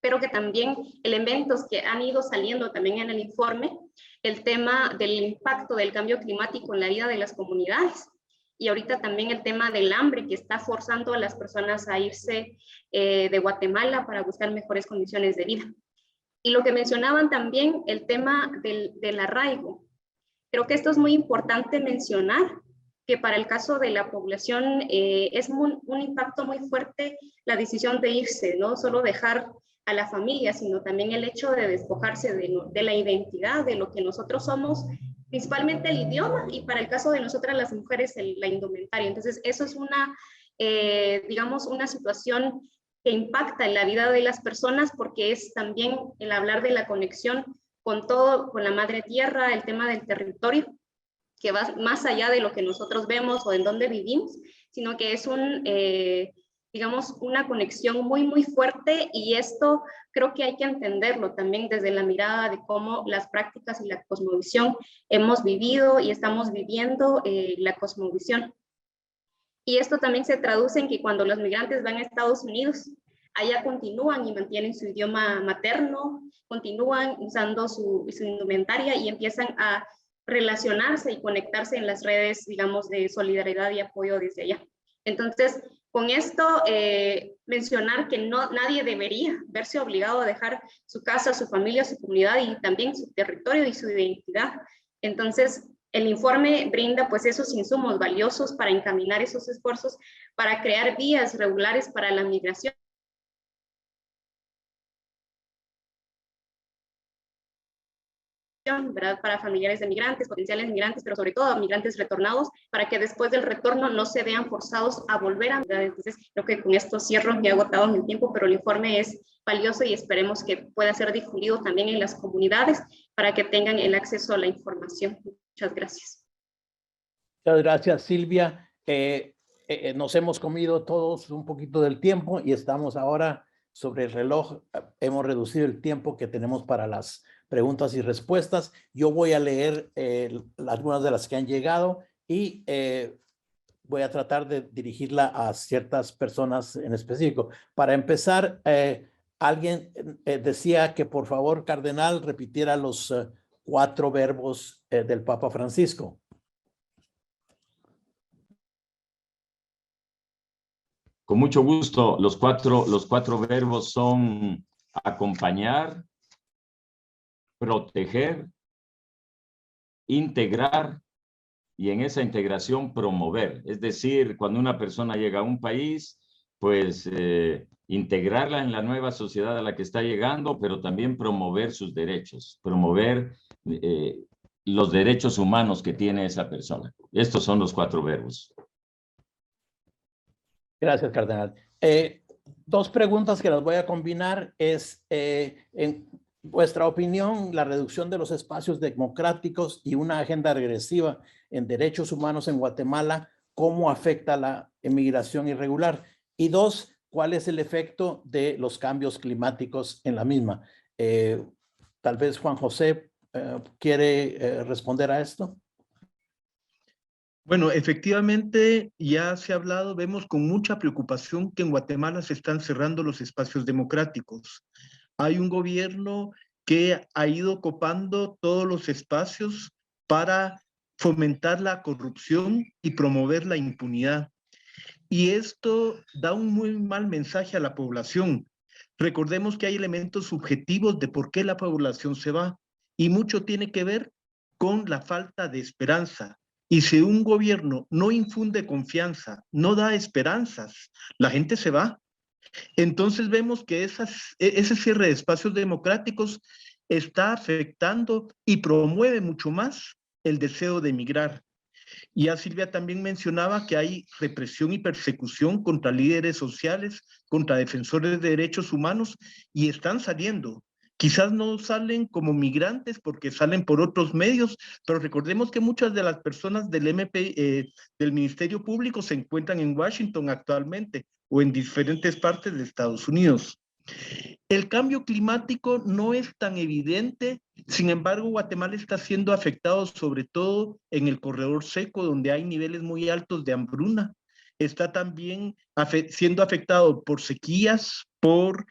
pero que también elementos que han ido saliendo también en el informe, el tema del impacto del cambio climático en la vida de las comunidades, y ahorita también el tema del hambre que está forzando a las personas a irse de Guatemala para buscar mejores condiciones de vida. Y lo que mencionaban también, el tema del arraigo. Creo que esto es muy importante mencionar, que para el caso de la población es un impacto muy fuerte la decisión de irse, no solo dejar a la familia, sino también el hecho de despojarse de la identidad, de lo que nosotros somos, principalmente el idioma, y para el caso de nosotras las mujeres, la indumentaria. Entonces, eso es digamos, una situación que impacta en la vida de las personas, porque es también el hablar de la conexión con todo, con la madre tierra, el tema del territorio, que va más allá de lo que nosotros vemos o en dónde vivimos, sino que es digamos, una conexión muy, muy fuerte, y esto creo que hay que entenderlo también desde la mirada de cómo las prácticas y la cosmovisión hemos vivido y estamos viviendo la cosmovisión. Y esto también se traduce en que cuando los migrantes van a Estados Unidos, allá continúan y mantienen su idioma materno, continúan usando su indumentaria y empiezan a relacionarse y conectarse en las redes, digamos, de solidaridad y apoyo desde allá. Entonces, con esto, mencionar que nadie debería verse obligado a dejar su casa, su familia, su comunidad y también su territorio y su identidad. Entonces, el informe brinda pues esos insumos valiosos para encaminar esos esfuerzos, para crear vías regulares para la migración, ¿verdad? Para familiares de migrantes, potenciales migrantes, pero sobre todo migrantes retornados, para que después del retorno no se vean forzados a volver a migrar. Entonces, creo que con esto cierro, me he agotado en el tiempo, pero el informe es valioso y esperemos que pueda ser difundido también en las comunidades para que tengan el acceso a la información. Muchas gracias. Muchas gracias, Silvia. Nos hemos comido todos un poquito del tiempo y estamos ahora sobre el reloj. Hemos reducido el tiempo que tenemos para las preguntas y respuestas. Yo voy a leer algunas de las que han llegado y voy a tratar de dirigirla a ciertas personas en específico. Para empezar, alguien decía que por favor, Cardenal, repitiera los 4 verbos del Papa Francisco. Con mucho gusto. Los cuatro verbos son acompañar, proteger, integrar y en esa integración promover. Es decir, cuando una persona llega a un país, pues integrarla en la nueva sociedad a la que está llegando, pero también promover sus derechos, promover los derechos humanos que tiene esa persona. Estos son los 4 verbos. Gracias, Cardenal. 2 preguntas que las voy a combinar es, en vuestra opinión, la reducción de los espacios democráticos y una agenda regresiva en derechos humanos en Guatemala, ¿cómo afecta la emigración irregular? Y 2, ¿cuál es el efecto de los cambios climáticos en la misma? Tal vez Juan José quiere responder a esto. Bueno, efectivamente, ya se ha hablado, vemos con mucha preocupación que en Guatemala se están cerrando los espacios democráticos. Hay un gobierno que ha ido copando todos los espacios para fomentar la corrupción y promover la impunidad. Y esto da un muy mal mensaje a la población. Recordemos que hay elementos subjetivos de por qué la población se va, y mucho tiene que ver con la falta de esperanza. Y si un gobierno no infunde confianza, no da esperanzas, la gente se va. Entonces vemos que ese cierre de espacios democráticos está afectando y promueve mucho más el deseo de emigrar. Ya Silvia también mencionaba que hay represión y persecución contra líderes sociales, contra defensores de derechos humanos, y están saliendo. Quizás no salen como migrantes porque salen por otros medios, pero recordemos que muchas de las personas del del Ministerio Público se encuentran en Washington actualmente o en diferentes partes de Estados Unidos. El cambio climático no es tan evidente, sin embargo, Guatemala está siendo afectado sobre todo en el corredor seco, donde hay niveles muy altos de hambruna. Está también siendo afectado por sequías, por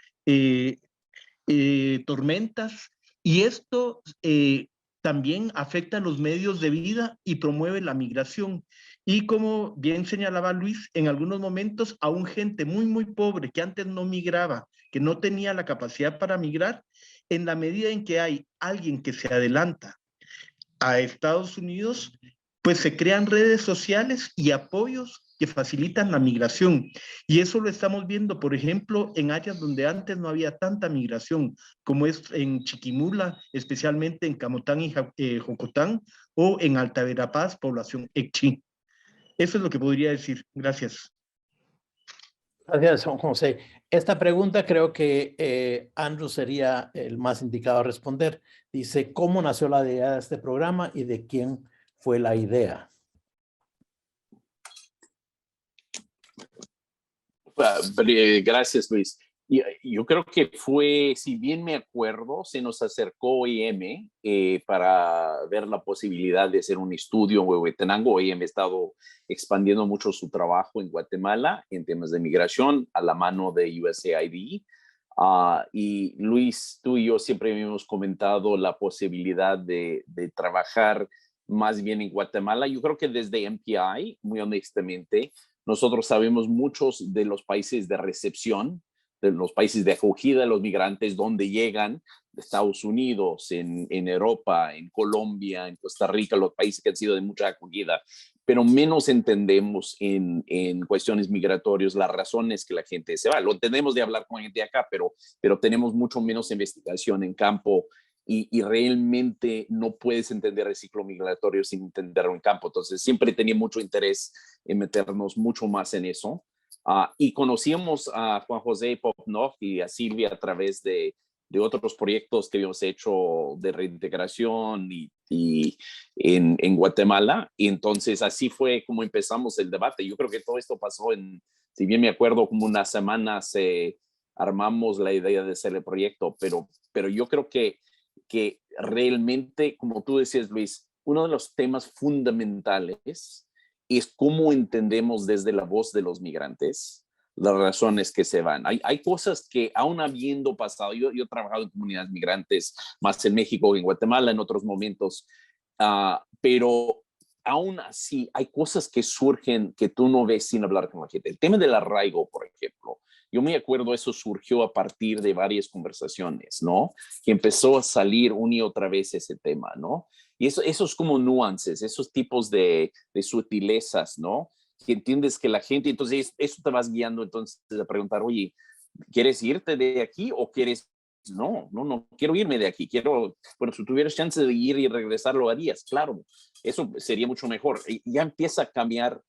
tormentas, y esto también afecta a los medios de vida y promueve la migración. Y como bien señalaba Luis, en algunos momentos aún gente muy, muy pobre que antes no migraba, que no tenía la capacidad para migrar, en la medida en que hay alguien que se adelanta a Estados Unidos, pues se crean redes sociales y apoyos que facilitan la migración. Y eso lo estamos viendo, por ejemplo, en áreas donde antes no había tanta migración, como es en Chiquimula, especialmente en Camotán y Jocotán, o en Alta Verapaz, población Ecchi. Eso es lo que podría decir. Gracias. Gracias, Juan José. Esta pregunta creo que Andrew sería el más indicado a responder. Dice, ¿cómo nació la idea de este programa y de quién fue la idea? Gracias, Luis. Yo creo que fue, si bien me acuerdo, se nos acercó OIM para ver la posibilidad de hacer un estudio en Huehuetenango. OIM ha estado expandiendo mucho su trabajo en Guatemala en temas de migración a la mano de USAID. Y Luis, tú y yo siempre hemos comentado la posibilidad de trabajar más bien en Guatemala. Yo creo que desde MPI, muy honestamente, nosotros sabemos muchos de los países de recepción, de los países de acogida de los migrantes, donde llegan, de Estados Unidos, en Europa, en Colombia, en Costa Rica, los países que han sido de mucha acogida, pero menos entendemos en cuestiones migratorias las razones que la gente se va. Lo entendemos de hablar con gente de acá, pero tenemos mucho menos investigación en campo y realmente no puedes entender el ciclo migratorio sin entenderlo en campo. Entonces siempre tenía mucho interés en meternos mucho más en eso. Y conocíamos a Juan José Popnoff y a Silvia a través de otros proyectos que habíamos hecho de reintegración y en Guatemala. Y entonces así fue como empezamos el debate. Yo creo que todo esto pasó si bien me acuerdo, como unas semanas armamos la idea de hacer el proyecto, pero yo creo que realmente, como tú decías, Luis, uno de los temas fundamentales es cómo entendemos desde la voz de los migrantes las razones que se van. Hay cosas que aún habiendo pasado, yo he trabajado en comunidades migrantes más en México que en Guatemala en otros momentos, pero aún así hay cosas que surgen que tú no ves sin hablar con la gente. El tema del arraigo, por ejemplo, yo me acuerdo eso surgió a partir de varias conversaciones, ¿no? Que empezó a salir una y otra vez ese tema, ¿no? Y eso es como nuances, esos tipos de sutilezas, ¿no? Que entiendes que la gente, entonces eso te vas guiando entonces a preguntar, oye, ¿quieres irte de aquí o quieres? No quiero irme de aquí, bueno, si tuvieras chance de ir y regresar, lo harías, claro, eso sería mucho mejor. Y ya empieza a cambiar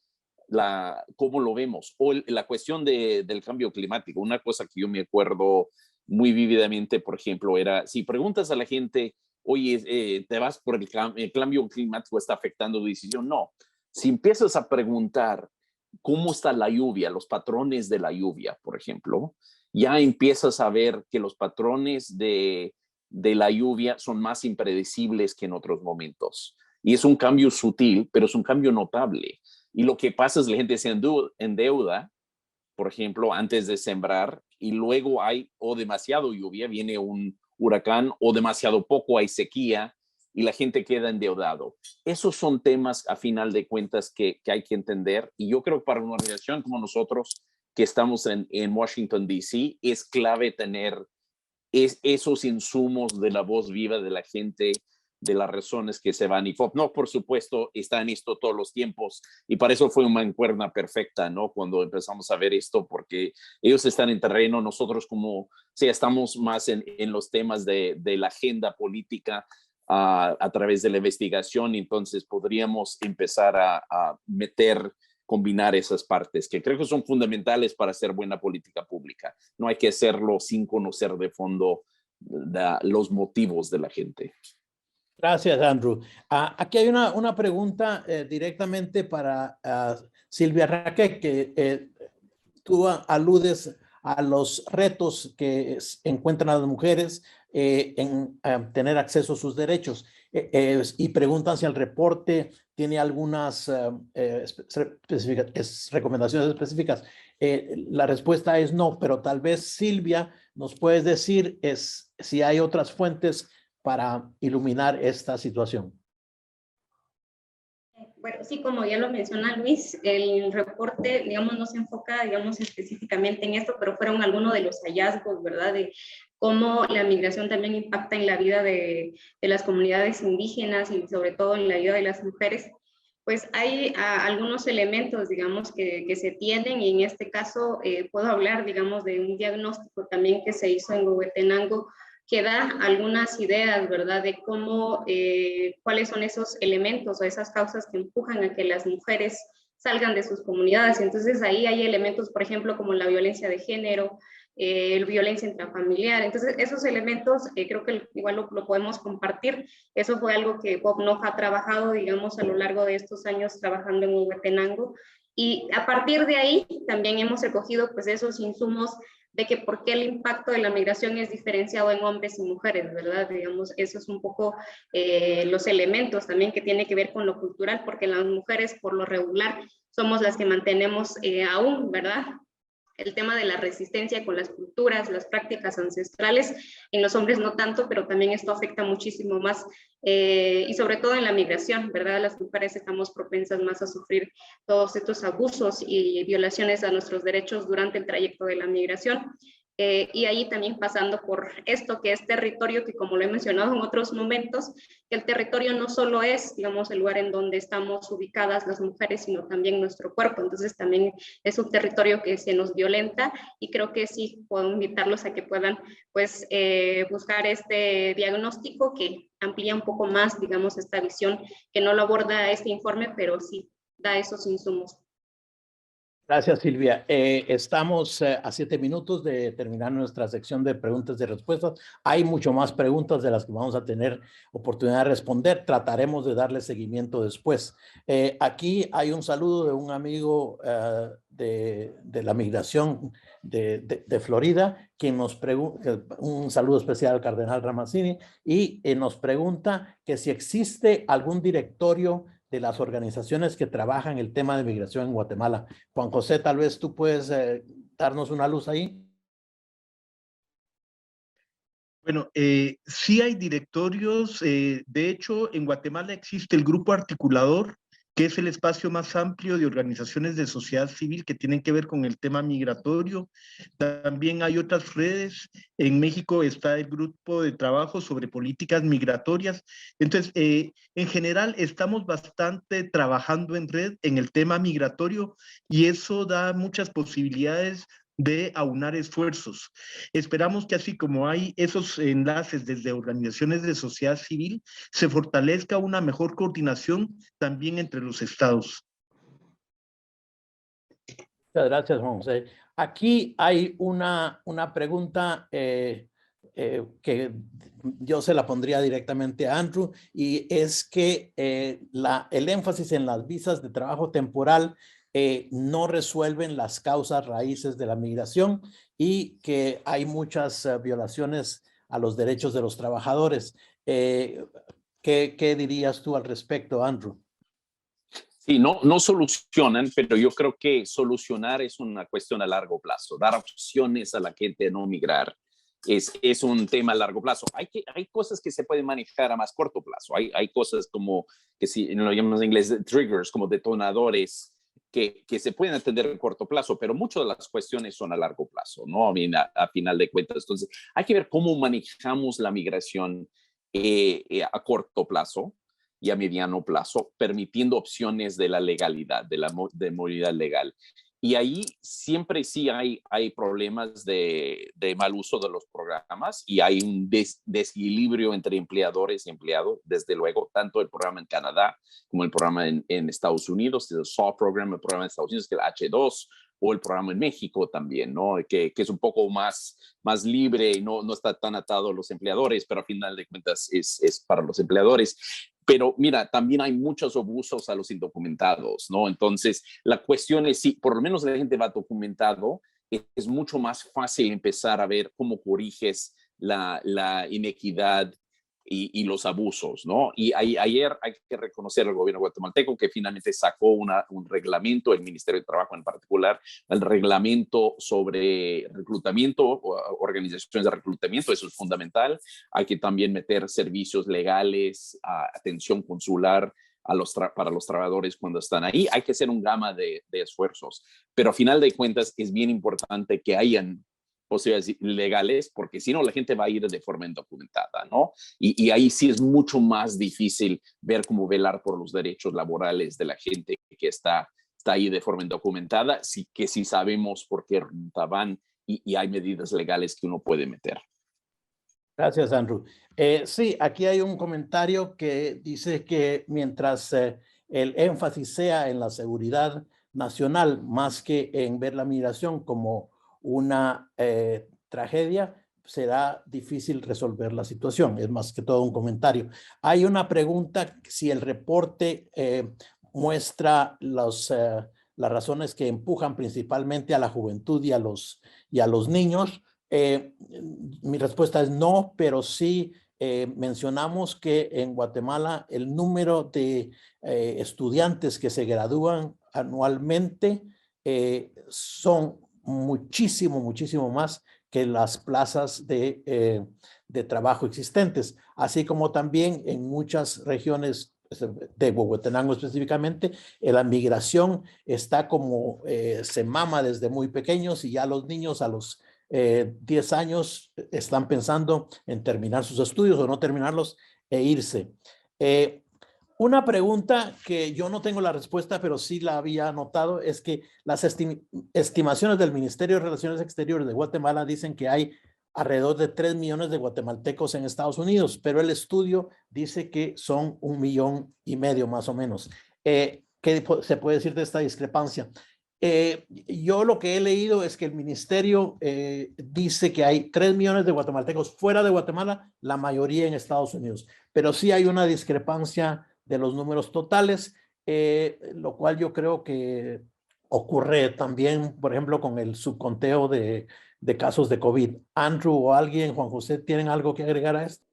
cómo lo vemos, o la cuestión del cambio climático. Una cosa que yo me acuerdo muy vívidamente, por ejemplo, era, si preguntas a la gente, oye, ¿te vas por el cambio climático está afectando tu decisión? No. Si empiezas a preguntar cómo está la lluvia, los patrones de la lluvia, por ejemplo, ya empiezas a ver que los patrones de la lluvia son más impredecibles que en otros momentos. Y es un cambio sutil, pero es un cambio notable. Y lo que pasa es que la gente se endeuda, por ejemplo, antes de sembrar, y luego hay o demasiado lluvia, viene un huracán, o demasiado poco, hay sequía, y la gente queda endeudado. Esos son temas, a final de cuentas, que hay que entender. Y yo creo que para una organización como nosotros, que estamos en Washington, D.C., es clave tener esos insumos de la voz viva de la gente, de las razones que se van. Y Popnoff, por supuesto, está en esto todos los tiempos, y para eso fue una mancuerna perfecta, ¿no? Cuando empezamos a ver esto, porque ellos están en terreno, nosotros como, sí, estamos más en los temas de la agenda política a través de la investigación, entonces podríamos empezar a combinar esas partes, que creo que son fundamentales para hacer buena política pública. No hay que hacerlo sin conocer de fondo los motivos de la gente. Gracias, Andrew. Aquí hay una pregunta directamente para Silvia Raquel, que tú aludes a los retos que encuentran las mujeres en tener acceso a sus derechos y preguntan si el reporte tiene algunas recomendaciones específicas La respuesta es no, pero tal vez Silvia nos puedes decir si hay otras fuentes para iluminar esta situación. Bueno, sí, como ya lo menciona Luis, el reporte, digamos, no se enfoca, digamos, específicamente en esto, pero fueron algunos de los hallazgos, ¿verdad? De cómo la migración también impacta en la vida de las comunidades indígenas y sobre todo en la vida de las mujeres. Pues hay algunos elementos, digamos, que se tienen, y en este caso puedo hablar, digamos, de un diagnóstico también que se hizo en Huehuetenango, que da algunas ideas, ¿verdad?, de cómo, cuáles son esos elementos o esas causas que empujan a que las mujeres salgan de sus comunidades. Entonces ahí hay elementos, por ejemplo, como la violencia de género, violencia intrafamiliar. Entonces esos elementos creo que igual lo podemos compartir. Eso fue algo que POCNOG ha trabajado, digamos, a lo largo de estos años trabajando en Huehuetenango. Y a partir de ahí también hemos recogido pues esos insumos de que por qué el impacto de la migración es diferenciado en hombres y mujeres, ¿verdad? Digamos, eso es un poco los elementos también que tiene que ver con lo cultural, porque las mujeres por lo regular somos las que mantenemos aún, ¿verdad?, el tema de la resistencia con las culturas, las prácticas ancestrales. En los hombres no tanto, pero también esto afecta muchísimo más, y sobre todo en la migración, ¿verdad? Las mujeres estamos propensas más a sufrir todos estos abusos y violaciones a nuestros derechos durante el trayecto de la migración. Y ahí también pasando por esto que es territorio, que como lo he mencionado en otros momentos, que el territorio no solo es, digamos, el lugar en donde estamos ubicadas las mujeres, sino también nuestro cuerpo. Entonces también es un territorio que se nos violenta, y creo que sí puedo invitarlos a que puedan pues buscar este diagnóstico que amplía un poco más, digamos, esta visión, que no lo aborda este informe, pero sí da esos insumos. Gracias, Silvia. Estamos a 7 minutos de terminar nuestra sección de preguntas y respuestas. Hay mucho más preguntas de las que vamos a tener oportunidad de responder. Trataremos de darle seguimiento después. Aquí hay un saludo de un amigo de la migración de Florida, quien nos pregunta, un saludo especial al cardenal Ramazzini, y nos pregunta que si existe algún directorio de las organizaciones que trabajan el tema de migración en Guatemala. Juan José, tal vez tú puedes darnos una luz ahí. Bueno, sí hay directorios. De hecho, en Guatemala existe el Grupo Articulador, que es el espacio más amplio de organizaciones de sociedad civil que tienen que ver con el tema migratorio. También hay otras redes. En México está el Grupo de Trabajo sobre Políticas Migratorias. Entonces, en general, estamos bastante trabajando en red en el tema migratorio, y eso da muchas posibilidades de aunar esfuerzos. Esperamos que así como hay esos enlaces desde organizaciones de sociedad civil, se fortalezca una mejor coordinación también entre los estados. Muchas gracias, Juan José. Aquí hay una pregunta que yo se la pondría directamente a Andrew, y es que el énfasis en las visas de trabajo temporal no resuelven las causas raíces de la migración, y que hay muchas violaciones a los derechos de los trabajadores. ¿Qué dirías tú al respecto, Andrew? Sí, no solucionan, pero yo creo que solucionar es una cuestión a largo plazo. Dar opciones a la gente de no migrar es un tema a largo plazo. Hay cosas que se pueden manejar a más corto plazo. Hay cosas como, que si lo llamamos en inglés, triggers, como detonadores, que se pueden atender a corto plazo, pero muchas de las cuestiones son a largo plazo, ¿no? A final de cuentas. Entonces, hay que ver cómo manejamos la migración a corto plazo y a mediano plazo, permitiendo opciones de la legalidad, de movilidad legal. Y ahí siempre sí hay problemas de mal uso de los programas, y hay un desequilibrio entre empleadores y empleados, desde luego, tanto el programa en Canadá como el programa en Estados Unidos, el SAW Program, el programa en Estados Unidos, que es el H2, o el programa en México también, ¿no? Que es un poco más libre y no está tan atado a los empleadores, pero al final de cuentas es para los empleadores. Pero mira, también hay muchos abusos a los indocumentados, ¿no? Entonces, la cuestión es si por lo menos la gente va documentado, es mucho más fácil empezar a ver cómo corriges la inequidad y los abusos, ¿no? Y ayer hay que reconocer al gobierno guatemalteco que finalmente sacó un reglamento, el Ministerio de Trabajo en particular, el reglamento sobre reclutamiento, organizaciones de reclutamiento, eso es fundamental. Hay que también meter servicios legales, atención consular para los trabajadores cuando están ahí. Hay que hacer un gama de esfuerzos, pero a final de cuentas es bien importante que hayan posibilidades legales, porque si no la gente va a ir de forma indocumentada, ¿no? Y ahí sí es mucho más difícil ver cómo velar por los derechos laborales de la gente que está ahí de forma indocumentada, que sí sabemos por qué ruta van y hay medidas legales que uno puede meter. Gracias, Andrew. Sí, aquí hay un comentario que dice que mientras el énfasis sea en la seguridad nacional más que en ver la migración como una tragedia, será difícil resolver la situación. Es más que todo un comentario. Hay una pregunta, si el reporte muestra las razones que empujan principalmente a la juventud y a los niños. Mi respuesta es no, pero sí mencionamos que en Guatemala el número de estudiantes que se gradúan anualmente son muchísimo más que las plazas de trabajo existentes, así como también en muchas regiones de Huehuetenango específicamente, la migración está como se mama desde muy pequeños y ya los niños a los 10 años están pensando en terminar sus estudios o no terminarlos e irse. Una pregunta que yo no tengo la respuesta, pero sí la había notado, es que las estimaciones del Ministerio de Relaciones Exteriores de Guatemala dicen que hay alrededor de 3 millones de guatemaltecos en Estados Unidos, pero el estudio dice que son 1,5 millones más o menos. ¿Qué se puede decir de esta discrepancia? Yo lo que he leído es que el ministerio dice que hay 3 millones de guatemaltecos fuera de Guatemala, la mayoría en Estados Unidos, pero sí hay una discrepancia de los números totales, lo cual yo creo que ocurre también, por ejemplo, con el subconteo de casos de COVID. Andrew o alguien, Juan José, ¿tienen algo que agregar a esto?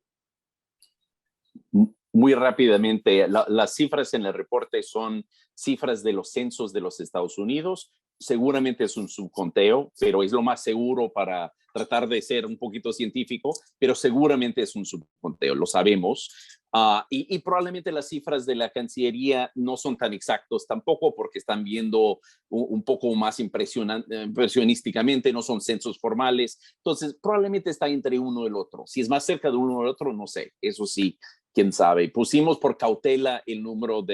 Muy rápidamente, las cifras en el reporte son cifras de los censos de los Estados Unidos. Seguramente es un subconteo, pero es lo más seguro para tratar de ser un poquito científico, pero seguramente es un subconteo, lo sabemos. Y probablemente las cifras de la Cancillería no son tan exactos tampoco, porque están viendo un poco más impresionísticamente, no son censos formales. Entonces, probablemente está entre uno y el otro. Si es más cerca de uno y el otro, no sé, eso sí, quién sabe. Pusimos por cautela el número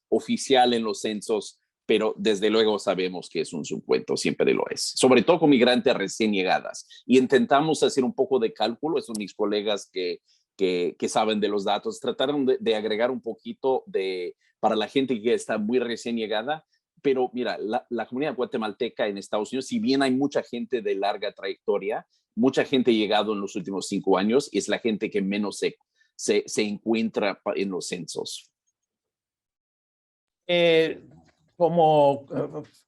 oficial en los censos, pero desde luego sabemos que es un subcuento, siempre lo es, sobre todo con migrantes recién llegadas. Y intentamos hacer un poco de cálculo, esos mis colegas que saben de los datos, trataron de agregar un poquito para la gente que está muy recién llegada, pero mira, la comunidad guatemalteca en Estados Unidos, si bien hay mucha gente de larga trayectoria, mucha gente llegado en los últimos 5 años, es la gente que menos se encuentra en los censos. Como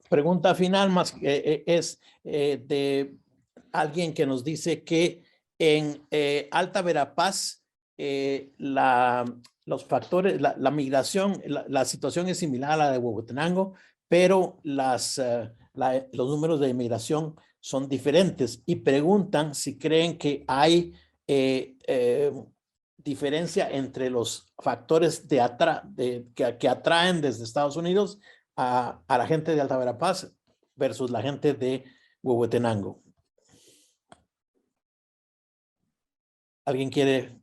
pregunta final, más es de alguien que nos dice que en Alta Verapaz los factores, la migración, la situación es similar a la de Huehuetenango, pero los números de inmigración son diferentes y preguntan si creen que hay diferencia entre los factores que atraen desde Estados Unidos a la gente de Alta Verapaz versus la gente de Huehuetenango. ¿Alguien quiere?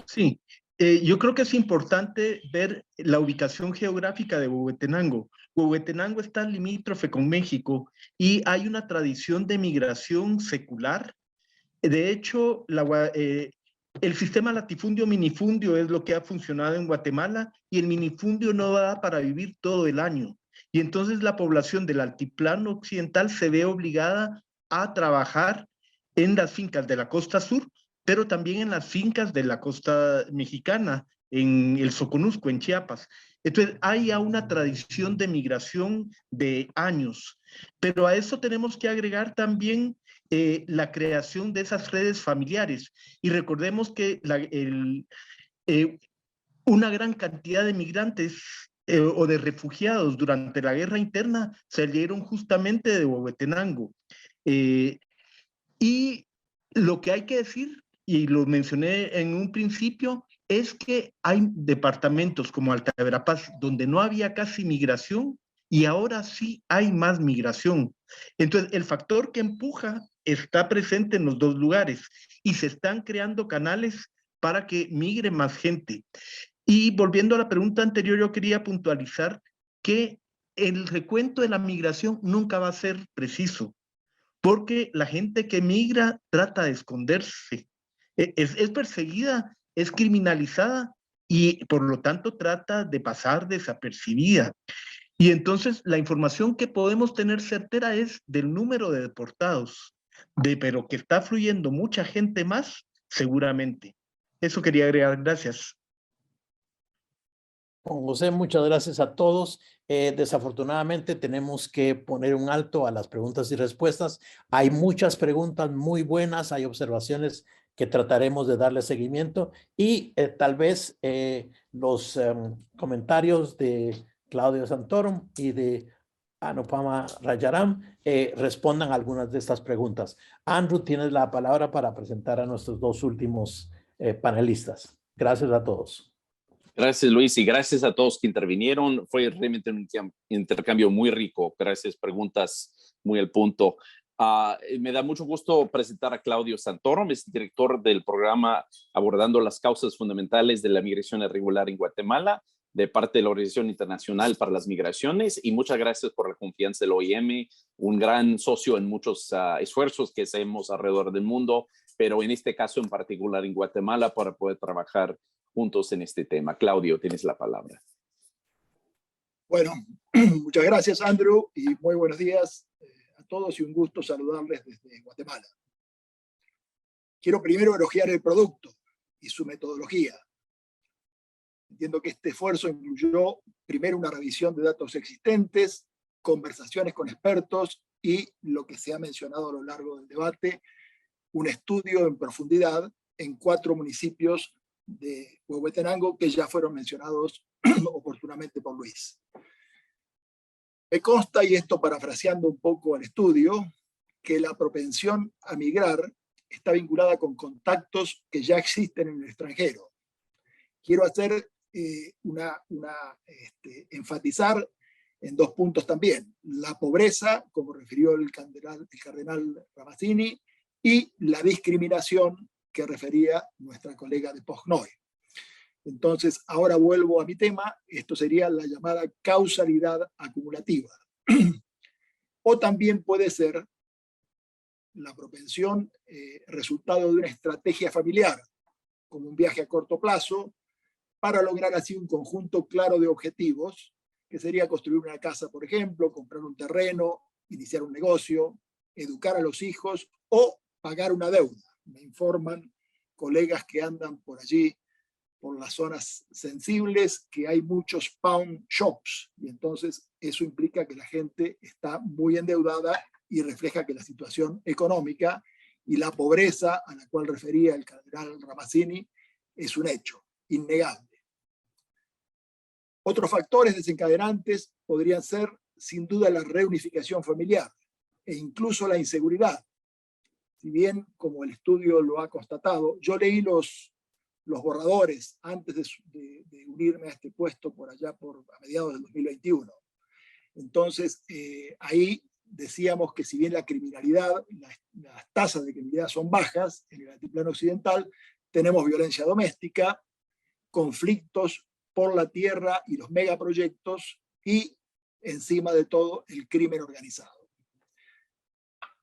Sí, yo creo que es importante ver la ubicación geográfica de Huehuetenango. Huehuetenango está limítrofe con México y hay una tradición de migración secular. De hecho, el sistema latifundio-minifundio es lo que ha funcionado en Guatemala y el minifundio no da para vivir todo el año. Y entonces la población del altiplano occidental se ve obligada a trabajar en las fincas de la costa sur, pero también en las fincas de la costa mexicana, en el Soconusco, en Chiapas. Entonces hay ya una tradición de migración de años. Pero a eso tenemos que agregar también la creación de esas redes familiares. Y recordemos que una gran cantidad de migrantes o de refugiados durante la guerra interna salieron justamente de Huehuetenango. Y lo que hay que decir, y lo mencioné en un principio, es que hay departamentos como Alta Verapaz donde no había casi migración y ahora sí hay más migración. Entonces, el factor que empuja está presente en los dos lugares y se están creando canales para que migre más gente. Y volviendo a la pregunta anterior, yo quería puntualizar que el recuento de la migración nunca va a ser preciso, porque la gente que migra trata de esconderse, es perseguida, es criminalizada y por lo tanto trata de pasar desapercibida. Y entonces la información que podemos tener certera es del número de deportados, pero que está fluyendo mucha gente más, seguramente. Eso quería agregar, gracias. Juan José, muchas gracias a todos. Desafortunadamente tenemos que poner un alto a las preguntas y respuestas. Hay muchas preguntas muy buenas, hay observaciones que trataremos de darle seguimiento y tal vez los comentarios de Claudio Santorum y de Anupama Rajaram respondan a algunas de estas preguntas. Andrew, tienes la palabra para presentar a nuestros dos últimos panelistas. Gracias a todos. Gracias, Luis, y gracias a todos que intervinieron. Fue realmente un intercambio muy rico. Gracias, preguntas muy al punto. Me da mucho gusto presentar a Claudio Santorum, es director del programa Abordando las Causas Fundamentales de la Migración Irregular en Guatemala, de parte de la Organización Internacional para las Migraciones, y muchas gracias por la confianza del OIM, un gran socio en muchos esfuerzos que hacemos alrededor del mundo, pero en este caso en particular en Guatemala para poder trabajar juntos en este tema. Claudio, tienes la palabra. Bueno, muchas gracias, Andrew, y muy buenos días a todos y un gusto saludarles desde Guatemala. Quiero primero elogiar el producto y su metodología. Entiendo que este esfuerzo incluyó primero una revisión de datos existentes, conversaciones con expertos y, lo que se ha mencionado a lo largo del debate, un estudio en profundidad en 4 municipios de Huehuetenango que ya fueron mencionados oportunamente por Luis. Me consta, y esto parafraseando un poco el estudio, que la propensión a migrar está vinculada con contactos que ya existen en el extranjero. Quiero hacer enfatizar en 2 puntos también: la pobreza, como refirió el cardenal Ramazzini, y la discriminación que refería nuestra colega de POCNOI. Entonces, ahora vuelvo a mi tema. Esto sería la llamada causalidad acumulativa. O también puede ser la propensión resultado de una estrategia familiar, como un viaje a corto plazo, para lograr así un conjunto claro de objetivos, que sería construir una casa, por ejemplo, comprar un terreno, iniciar un negocio, educar a los hijos o pagar una deuda. Me informan colegas que andan por allí, por las zonas sensibles, que hay muchos pawn shops, y entonces eso implica que la gente está muy endeudada y refleja que la situación económica y la pobreza a la cual refería el cardenal Ramazzini es un hecho innegable. Otros factores desencadenantes podrían ser, sin duda, la reunificación familiar e incluso la inseguridad. Si bien, como el estudio lo ha constatado, yo leí los borradores antes de unirme a este puesto por allá a mediados del 2021. Entonces, ahí decíamos que si bien la criminalidad, las tasas de criminalidad son bajas en el altiplano occidental, tenemos violencia doméstica, conflictos por la tierra y los megaproyectos y, encima de todo, el crimen organizado.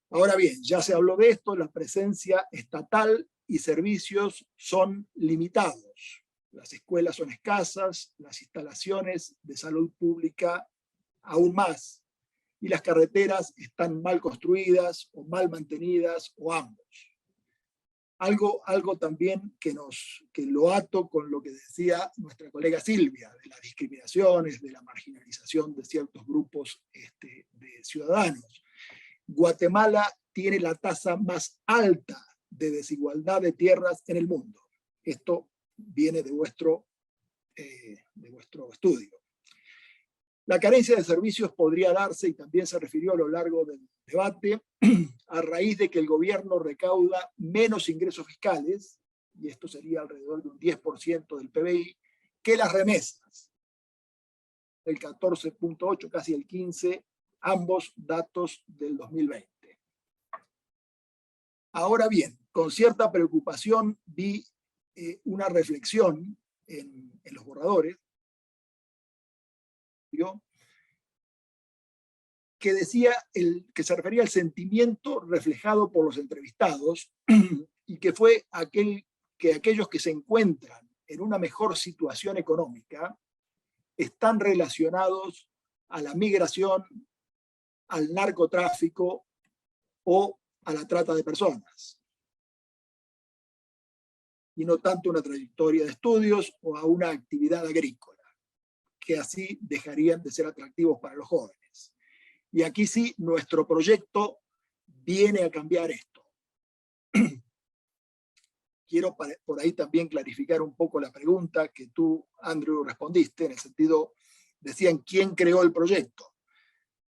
Ahora bien, ya se habló de esto, la presencia estatal y servicios son limitados. Las escuelas son escasas, las instalaciones de salud pública aún más, y las carreteras están mal construidas o mal mantenidas o ambos. Algo también que lo ato con lo que decía nuestra colega Silvia, de las discriminaciones, de la marginalización de ciertos grupos de ciudadanos. Guatemala tiene la tasa más alta de desigualdad de tierras en el mundo. Esto viene de vuestro estudio. La carencia de servicios podría darse, y también se refirió a lo largo del debate, a raíz de que el gobierno recauda menos ingresos fiscales, y esto sería alrededor de un 10% del PBI, que las remesas. El 14.8, casi el 15%, ambos datos del 2020. Ahora bien, con cierta preocupación vi una reflexión en los borradores, que decía que se refería al sentimiento reflejado por los entrevistados y que fue que aquellos que se encuentran en una mejor situación económica están relacionados a la migración, al narcotráfico o a la trata de personas, y no tanto una trayectoria de estudios o a una actividad agrícola, que así dejarían de ser atractivos para los jóvenes. Y aquí sí, nuestro proyecto viene a cambiar esto. Quiero por ahí también clarificar un poco la pregunta que tú, Andrew, respondiste, en el sentido, decían, ¿quién creó el proyecto?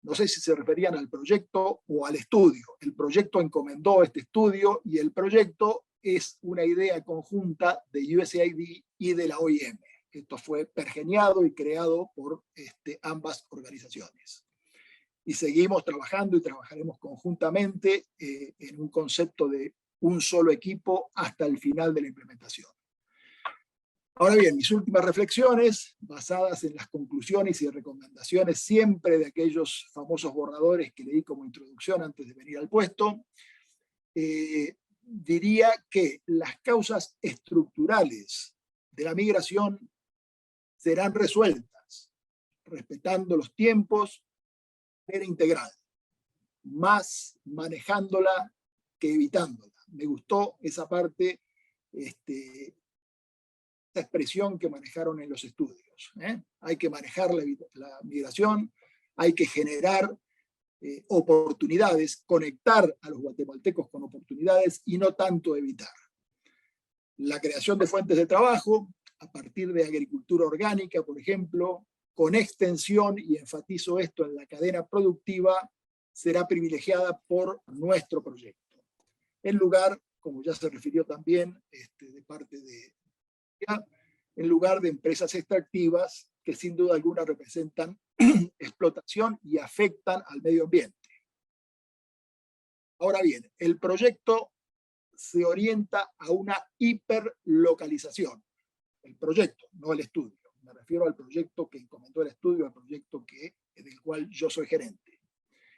No sé si se referían al proyecto o al estudio. El proyecto encomendó este estudio y el proyecto es una idea conjunta de USAID y de la OIM. Esto fue pergeniado y creado por ambas organizaciones. Y seguimos trabajando y trabajaremos conjuntamente en un concepto de un solo equipo hasta el final de la implementación. Ahora bien, mis últimas reflexiones, basadas en las conclusiones y recomendaciones siempre de aquellos famosos borradores que leí como introducción antes de venir al puesto, diría que las causas estructurales de la migración serán resueltas, respetando los tiempos de manera integral, más manejándola que evitándola. Me gustó esa parte, esa expresión que manejaron en los estudios. Hay que manejar la migración, hay que generar oportunidades, conectar a los guatemaltecos con oportunidades y no tanto evitar. La creación de fuentes de trabajo, a partir de agricultura orgánica, por ejemplo, con extensión, y enfatizo esto en la cadena productiva, será privilegiada por nuestro proyecto. En lugar, como ya se refirió también de parte de en lugar de empresas extractivas que sin duda alguna representan explotación y afectan al medio ambiente. Ahora bien, el proyecto se orienta a una hiperlocalización. El proyecto, no el estudio. Me refiero al proyecto que encomendó el estudio, al proyecto del cual yo soy gerente.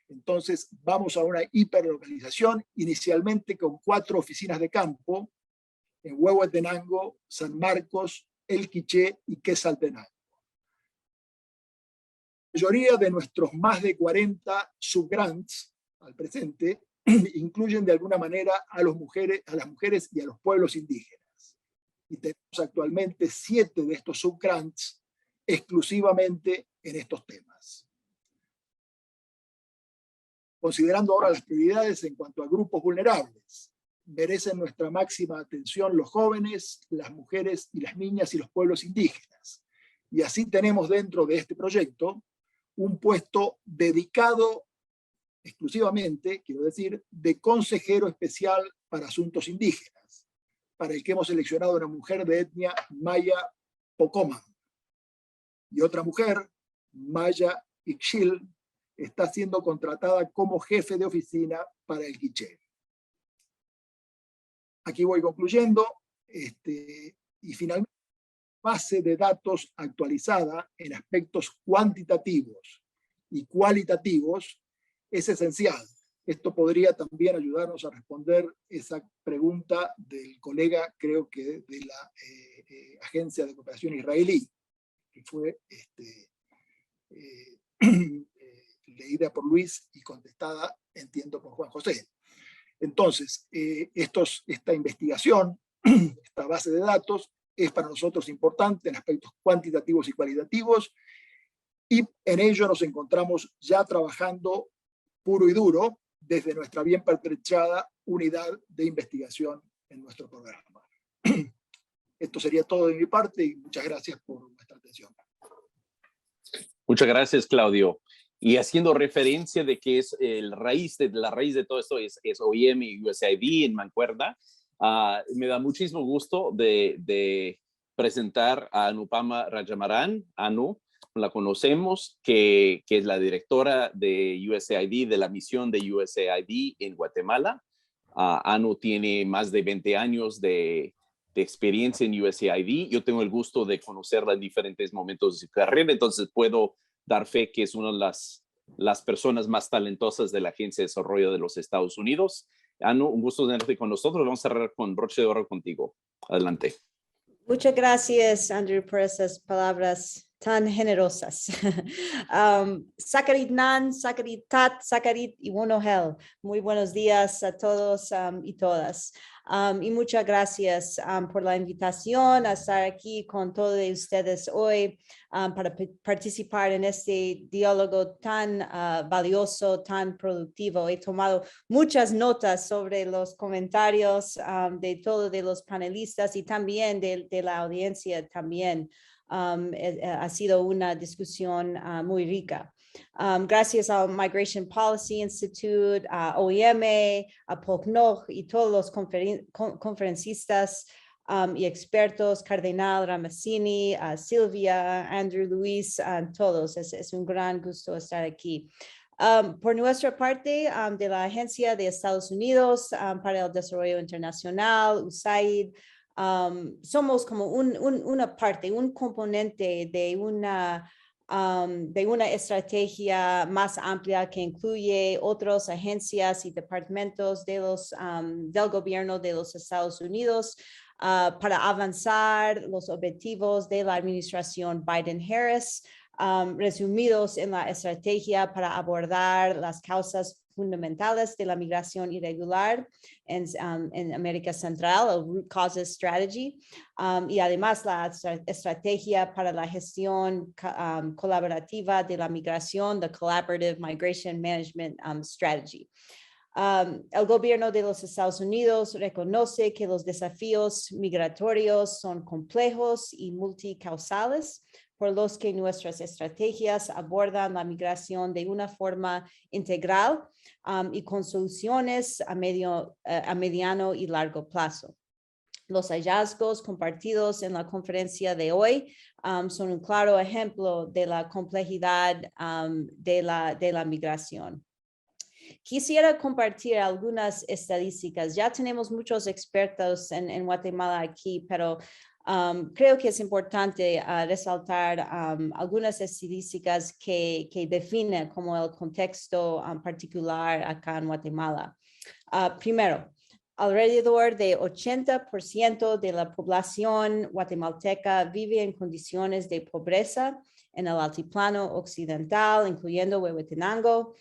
Entonces, vamos a una hiperlocalización, inicialmente con 4 oficinas de campo, en Huehuetenango, San Marcos, El Quiché y Quetzaltenango. La mayoría de nuestros más de 40 subgrants al presente incluyen de alguna manera a las mujeres y a los pueblos indígenas. Y tenemos actualmente 7 de estos subgrants exclusivamente en estos temas. Considerando ahora las prioridades en cuanto a grupos vulnerables, merecen nuestra máxima atención los jóvenes, las mujeres y las niñas y los pueblos indígenas. Y así tenemos dentro de este proyecto un puesto dedicado exclusivamente, quiero decir, de consejero especial para asuntos indígenas, para el que hemos seleccionado una mujer de etnia maya Pocoman. Y otra mujer, Maya Ixchil, está siendo contratada como jefe de oficina para el Quiché. Aquí voy concluyendo, y finalmente, base de datos actualizada en aspectos cuantitativos y cualitativos es esencial. Esto podría también ayudarnos a responder esa pregunta del colega, creo que de la Agencia de Cooperación Israelí, que fue leída por Luis y contestada, entiendo, por Juan José. Entonces, esta investigación, esta base de datos, es para nosotros importante en aspectos cuantitativos y cualitativos, y en ello nos encontramos ya trabajando puro y duro desde nuestra bien pertrechada unidad de investigación en nuestro programa. Esto sería todo de mi parte y muchas gracias por vuestra atención. Muchas gracias, Claudio. Y haciendo referencia de que es la raíz de todo esto es OIM y USAID en mancuerna, me da muchísimo gusto de presentar a Anupama Rajamaran. Anu, la conocemos, que es la directora de USAID, de la misión de USAID en Guatemala. Anu tiene más de 20 años de experiencia en USAID. Yo tengo el gusto de conocerla en diferentes momentos de su carrera, entonces puedo dar fe que es una de las personas más talentosas de la Agencia de Desarrollo de los Estados Unidos. Anu, un gusto tenerte con nosotros. Vamos a cerrar con broche de oro contigo. Adelante. Muchas gracias, Andrew, por esas palabras tan generosas. Sakarit Nan, Sakarit Tat, Sakarit Iwonohel. Muy buenos días a todos y todas. Y muchas gracias por la invitación a estar aquí con todos ustedes hoy para participar en este diálogo tan valioso, tan productivo. He tomado muchas notas sobre los comentarios de todos de los panelistas y también de la audiencia también. Ha sido una discusión muy rica. Gracias al Migration Policy Institute, a OIM, a POCNOG y todos los conferencistas y expertos, Cardenal Ramazzini, a Silvia, Andrew, Luis, todos. Es un gran gusto estar aquí. Por nuestra parte, de la Agencia de Estados Unidos para el Desarrollo Internacional, USAID, somos como una parte, un componente de una estrategia más amplia que incluye otras agencias y departamentos del gobierno de los Estados Unidos para avanzar los objetivos de la administración Biden-Harris, resumidos en la estrategia para abordar las causas fundamentales de la migración irregular en América Central, el Root Causes Strategy, y además la estrategia para la gestión colaborativa de la migración, the Collaborative Migration Management Strategy. El gobierno de los Estados Unidos reconoce que los desafíos migratorios son complejos y multicausales, por los que nuestras estrategias abordan la migración de una forma integral y con soluciones a mediano y largo plazo. Los hallazgos compartidos en la conferencia de hoy son un claro ejemplo de la complejidad de la migración. Quisiera compartir algunas estadísticas. Ya tenemos muchos expertos en Guatemala aquí, pero creo que es importante resaltar algunas estadísticas que definen como el contexto particular acá en Guatemala. Primero, alrededor de 80% de la población guatemalteca vive en condiciones de pobreza en el altiplano occidental, incluyendo Huehuetenango.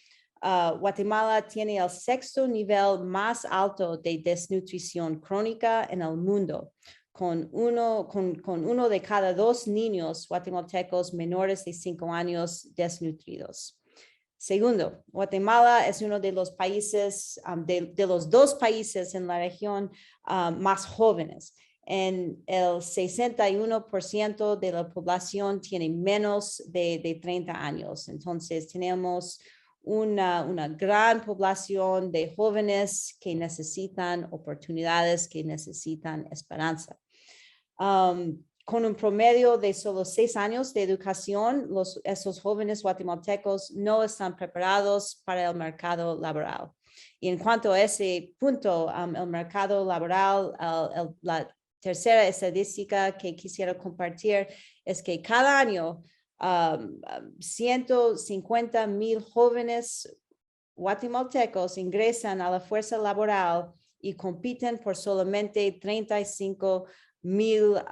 Guatemala tiene el 6º nivel más alto de desnutrición crónica en el mundo, con uno de cada 2 niños guatemaltecos menores de 5 años desnutridos. Segundo, Guatemala es uno de los países, de los 2 países en la región más jóvenes. El 61% de la población tiene menos de 30 años. Entonces, tenemos una gran población de jóvenes que necesitan oportunidades, que necesitan esperanza. Con un promedio de solo 6 años de educación, esos jóvenes guatemaltecos no están preparados para el mercado laboral. Y en cuanto a ese punto, el mercado laboral, la tercera estadística que quisiera compartir es que cada año 150,000 jóvenes guatemaltecos ingresan a la fuerza laboral y compiten por solamente $35 1,000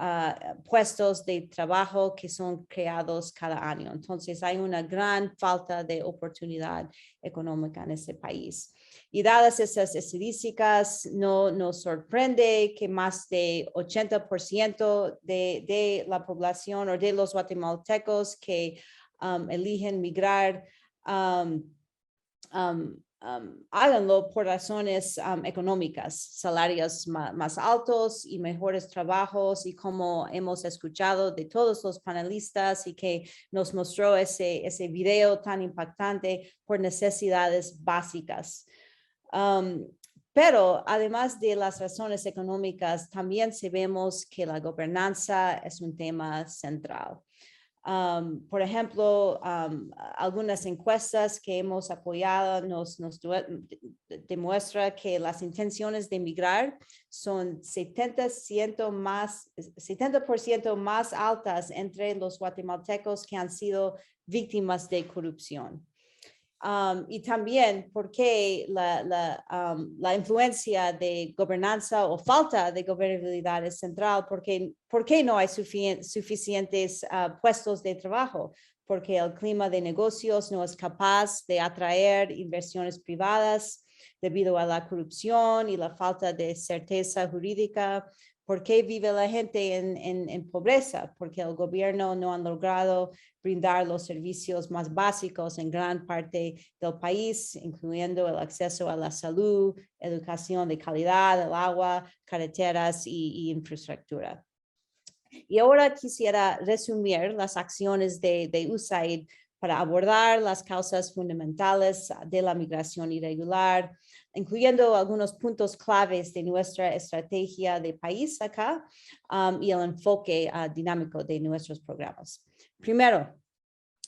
puestos de trabajo que son creados cada año. Entonces hay una gran falta de oportunidad económica en este país. Y dadas esas estadísticas, no nos sorprende que más de 80% de la población o de los guatemaltecos que eligen migrar háganlo por razones económicas, salarios más altos y mejores trabajos, y como hemos escuchado de todos los panelistas y que nos mostró ese video tan impactante, por necesidades básicas. Pero además de las razones económicas, también sabemos que la gobernanza es un tema central. Por ejemplo, algunas encuestas que hemos apoyado nos demuestra que las intenciones de emigrar son 70% más altas entre los guatemaltecos que han sido víctimas de corrupción. Y también porque la influencia de gobernanza o falta de gobernabilidad es central, porque no hay suficientes puestos de trabajo, porque el clima de negocios no es capaz de atraer inversiones privadas debido a la corrupción y la falta de certeza jurídica. ¿Por qué vive la gente en pobreza? Porque el gobierno no ha logrado brindar los servicios más básicos en gran parte del país, incluyendo el acceso a la salud, educación de calidad, el agua, carreteras y infraestructura. Y ahora quisiera resumir las acciones de USAID para abordar las causas fundamentales de la migración irregular, incluyendo algunos puntos claves de nuestra estrategia de país acá y el enfoque dinámico de nuestros programas. Primero,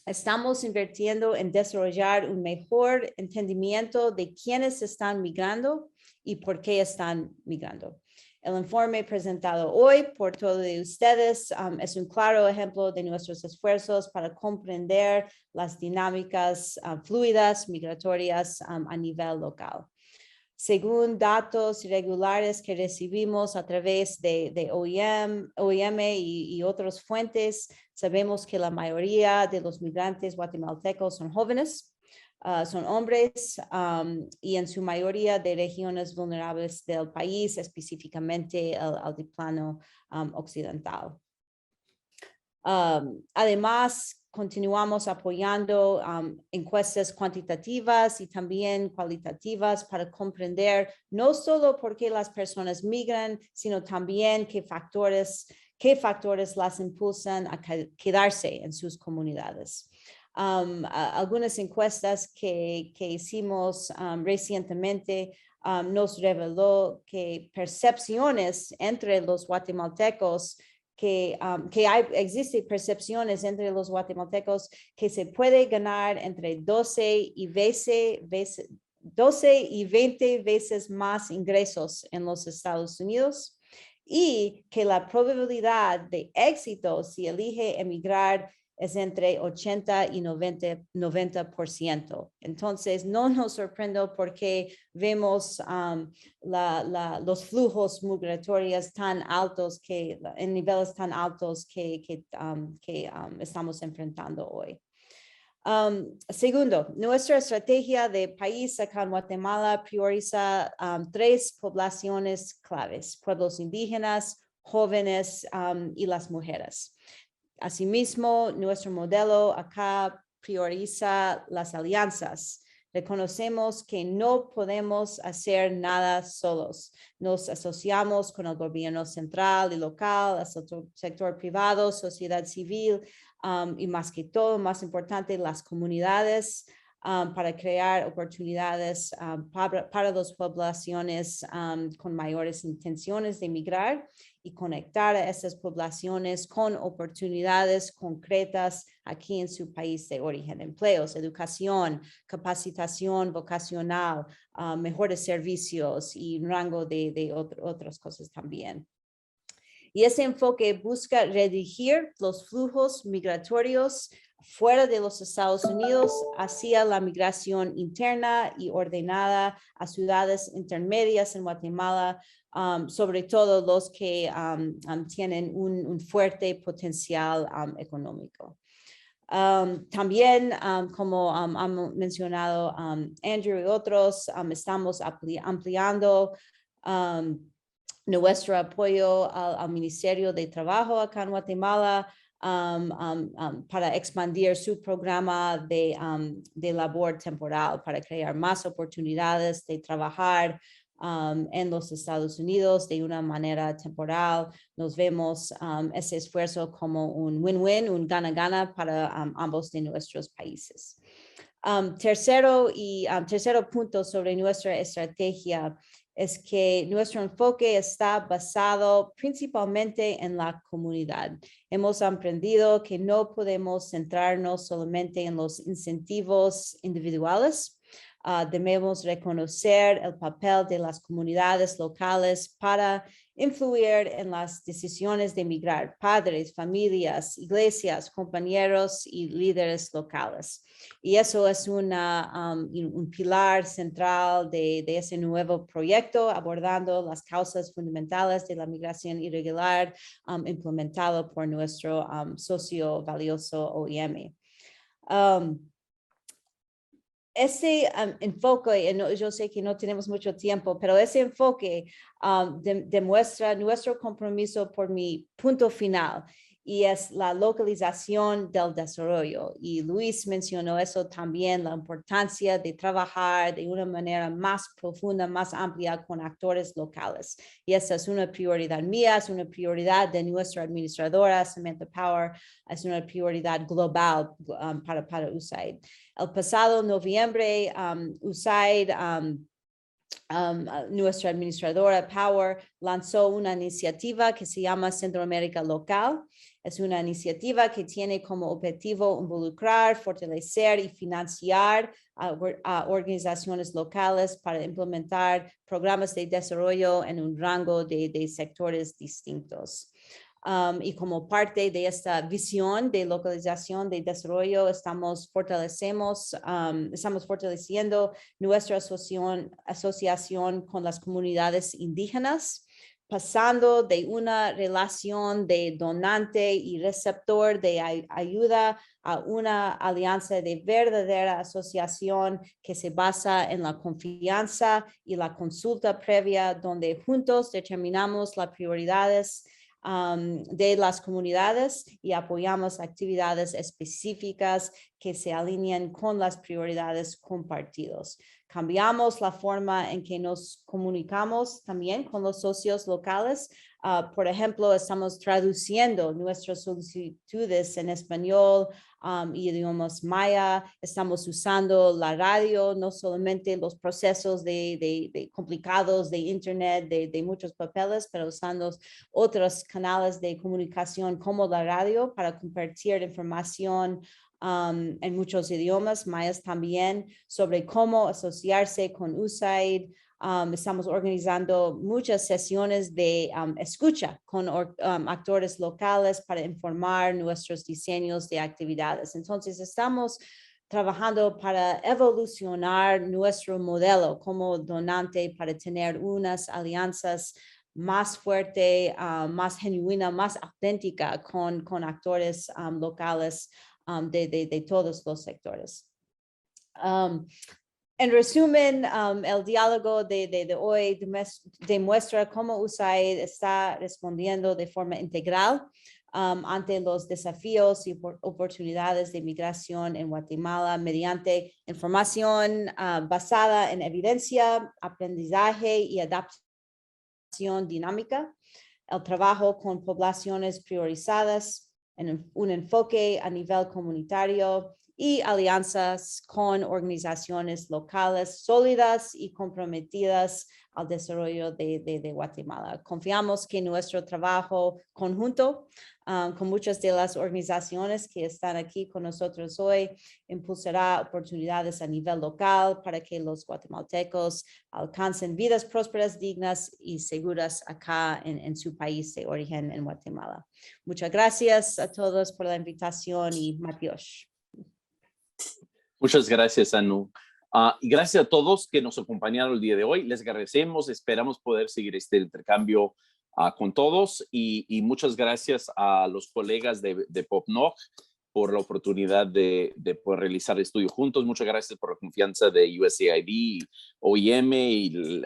estamos invirtiendo en desarrollar un mejor entendimiento de quiénes están migrando y por qué están migrando. El informe presentado hoy por todos ustedes es un claro ejemplo de nuestros esfuerzos para comprender las dinámicas fluidas migratorias a nivel local. Según datos irregulares que recibimos a través de OIM y otras fuentes, sabemos que la mayoría de los migrantes guatemaltecos son jóvenes, son hombres y en su mayoría de regiones vulnerables del país, específicamente el altiplano occidental. Además, continuamos apoyando encuestas cuantitativas y también cualitativas para comprender no solo por qué las personas migran, sino también qué factores las impulsan a quedarse en sus comunidades. Algunas encuestas que hicimos recientemente nos reveló que percepciones entre los guatemaltecos existen percepciones entre los guatemaltecos que se puede ganar entre 12 y 20 veces más ingresos en los Estados Unidos, y que la probabilidad de éxito si elige emigrar es entre 80 y 90%. Entonces, no nos sorprende porque vemos los flujos migratorios tan altos en niveles tan altos que estamos enfrentando hoy. Segundo, nuestra estrategia de país acá en Guatemala prioriza 3 poblaciones claves: pueblos indígenas, jóvenes y las mujeres. Asimismo, nuestro modelo acá prioriza las alianzas. Reconocemos que no podemos hacer nada solos. Nos asociamos con el gobierno central y local, el sector privado, sociedad civil y más que todo, más importante, las comunidades para crear oportunidades para las poblaciones con mayores intenciones de emigrar y conectar a esas poblaciones con oportunidades concretas aquí en su país de origen: empleos, educación, capacitación vocacional, mejores servicios y un rango de otras cosas también. Y ese enfoque busca redirigir los flujos migratorios fuera de los Estados Unidos hacia la migración interna y ordenada a ciudades intermedias en Guatemala, sobre todo los que tienen un fuerte potencial económico. También, como han mencionado Andrew y otros, estamos ampliando nuestro apoyo al Ministerio de Trabajo acá en Guatemala para expandir su programa de labor temporal, para crear más oportunidades de trabajar en los Estados Unidos de una manera temporal. Nos vemos ese esfuerzo como un win-win, un gana-gana para ambos de nuestros países. Tercero punto sobre nuestra estrategia es que nuestro enfoque está basado principalmente en la comunidad. Hemos aprendido que no podemos centrarnos solamente en los incentivos individuales. Debemos reconocer el papel de las comunidades locales para influir en las decisiones de migrar, padres, familias, iglesias, compañeros y líderes locales. Y eso es un pilar central de ese nuevo proyecto, abordando las causas fundamentales de la migración irregular, implementado por nuestro socio valioso OIM. Ese enfoque, yo sé que no tenemos mucho tiempo, pero ese enfoque demuestra nuestro compromiso por mi punto final, y es la localización del desarrollo. Y Luis mencionó eso también, la importancia de trabajar de una manera más profunda, más amplia con actores locales. Y esa es una prioridad mía, es una prioridad de nuestra administradora, Samantha Power, es una prioridad global para USAID. El pasado noviembre, USAID, nuestra administradora Power, lanzó una iniciativa que se llama Centroamérica Local. Es una iniciativa que tiene como objetivo involucrar, fortalecer y financiar a organizaciones locales para implementar programas de desarrollo en un rango de sectores distintos. Y como parte de esta visión de localización de desarrollo, estamos fortaleciendo nuestra asociación con las comunidades indígenas, pasando de una relación de donante y receptor de ayuda a una alianza de verdadera asociación que se basa en la confianza y la consulta previa, donde juntos determinamos las prioridades de las comunidades y apoyamos actividades específicas que se alinean con las prioridades compartidas. Cambiamos la forma en que nos comunicamos también con los socios locales. Por ejemplo, estamos traduciendo nuestras solicitudes en español y idiomas maya. Estamos usando la radio, no solamente los procesos de complicados de internet, de muchos papeles, pero usando otros canales de comunicación como la radio para compartir información en muchos idiomas, mayas también, sobre cómo asociarse con USAID. Estamos organizando muchas sesiones de escucha con actores locales para informar nuestros diseños de actividades. Entonces, estamos trabajando para evolucionar nuestro modelo como donante para tener unas alianzas más fuerte, más genuina, más auténtica con actores locales de todos los sectores. En resumen, el diálogo de hoy demuestra cómo USAID está respondiendo de forma integral ante los desafíos y oportunidades de migración en Guatemala mediante información basada en evidencia, aprendizaje y adaptación dinámica, el trabajo con poblaciones priorizadas, en un enfoque a nivel comunitario y alianzas con organizaciones locales sólidas y comprometidas al desarrollo de Guatemala. Confiamos que nuestro trabajo conjunto con muchas de las organizaciones que están aquí con nosotros hoy impulsará oportunidades a nivel local para que los guatemaltecos alcancen vidas prósperas, dignas y seguras acá en su país de origen, en Guatemala. Muchas gracias a todos por la invitación y Matios. Muchas gracias, Anu. Y gracias a todos que nos acompañaron el día de hoy. Les agradecemos, esperamos poder seguir este intercambio con todos y muchas gracias a los colegas de POPNOG por la oportunidad de poder realizar el estudio juntos. Muchas gracias por la confianza de USAID, OIM y el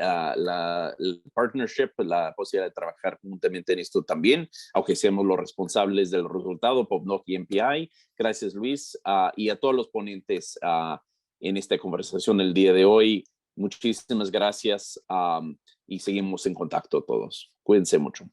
partnership, la posibilidad de trabajar juntamente en esto también, aunque seamos los responsables del resultado, POPNOG y MPI. Gracias, Luis, y a todos los ponentes en esta conversación el día de hoy. Muchísimas gracias y seguimos en contacto todos. Cuídense mucho.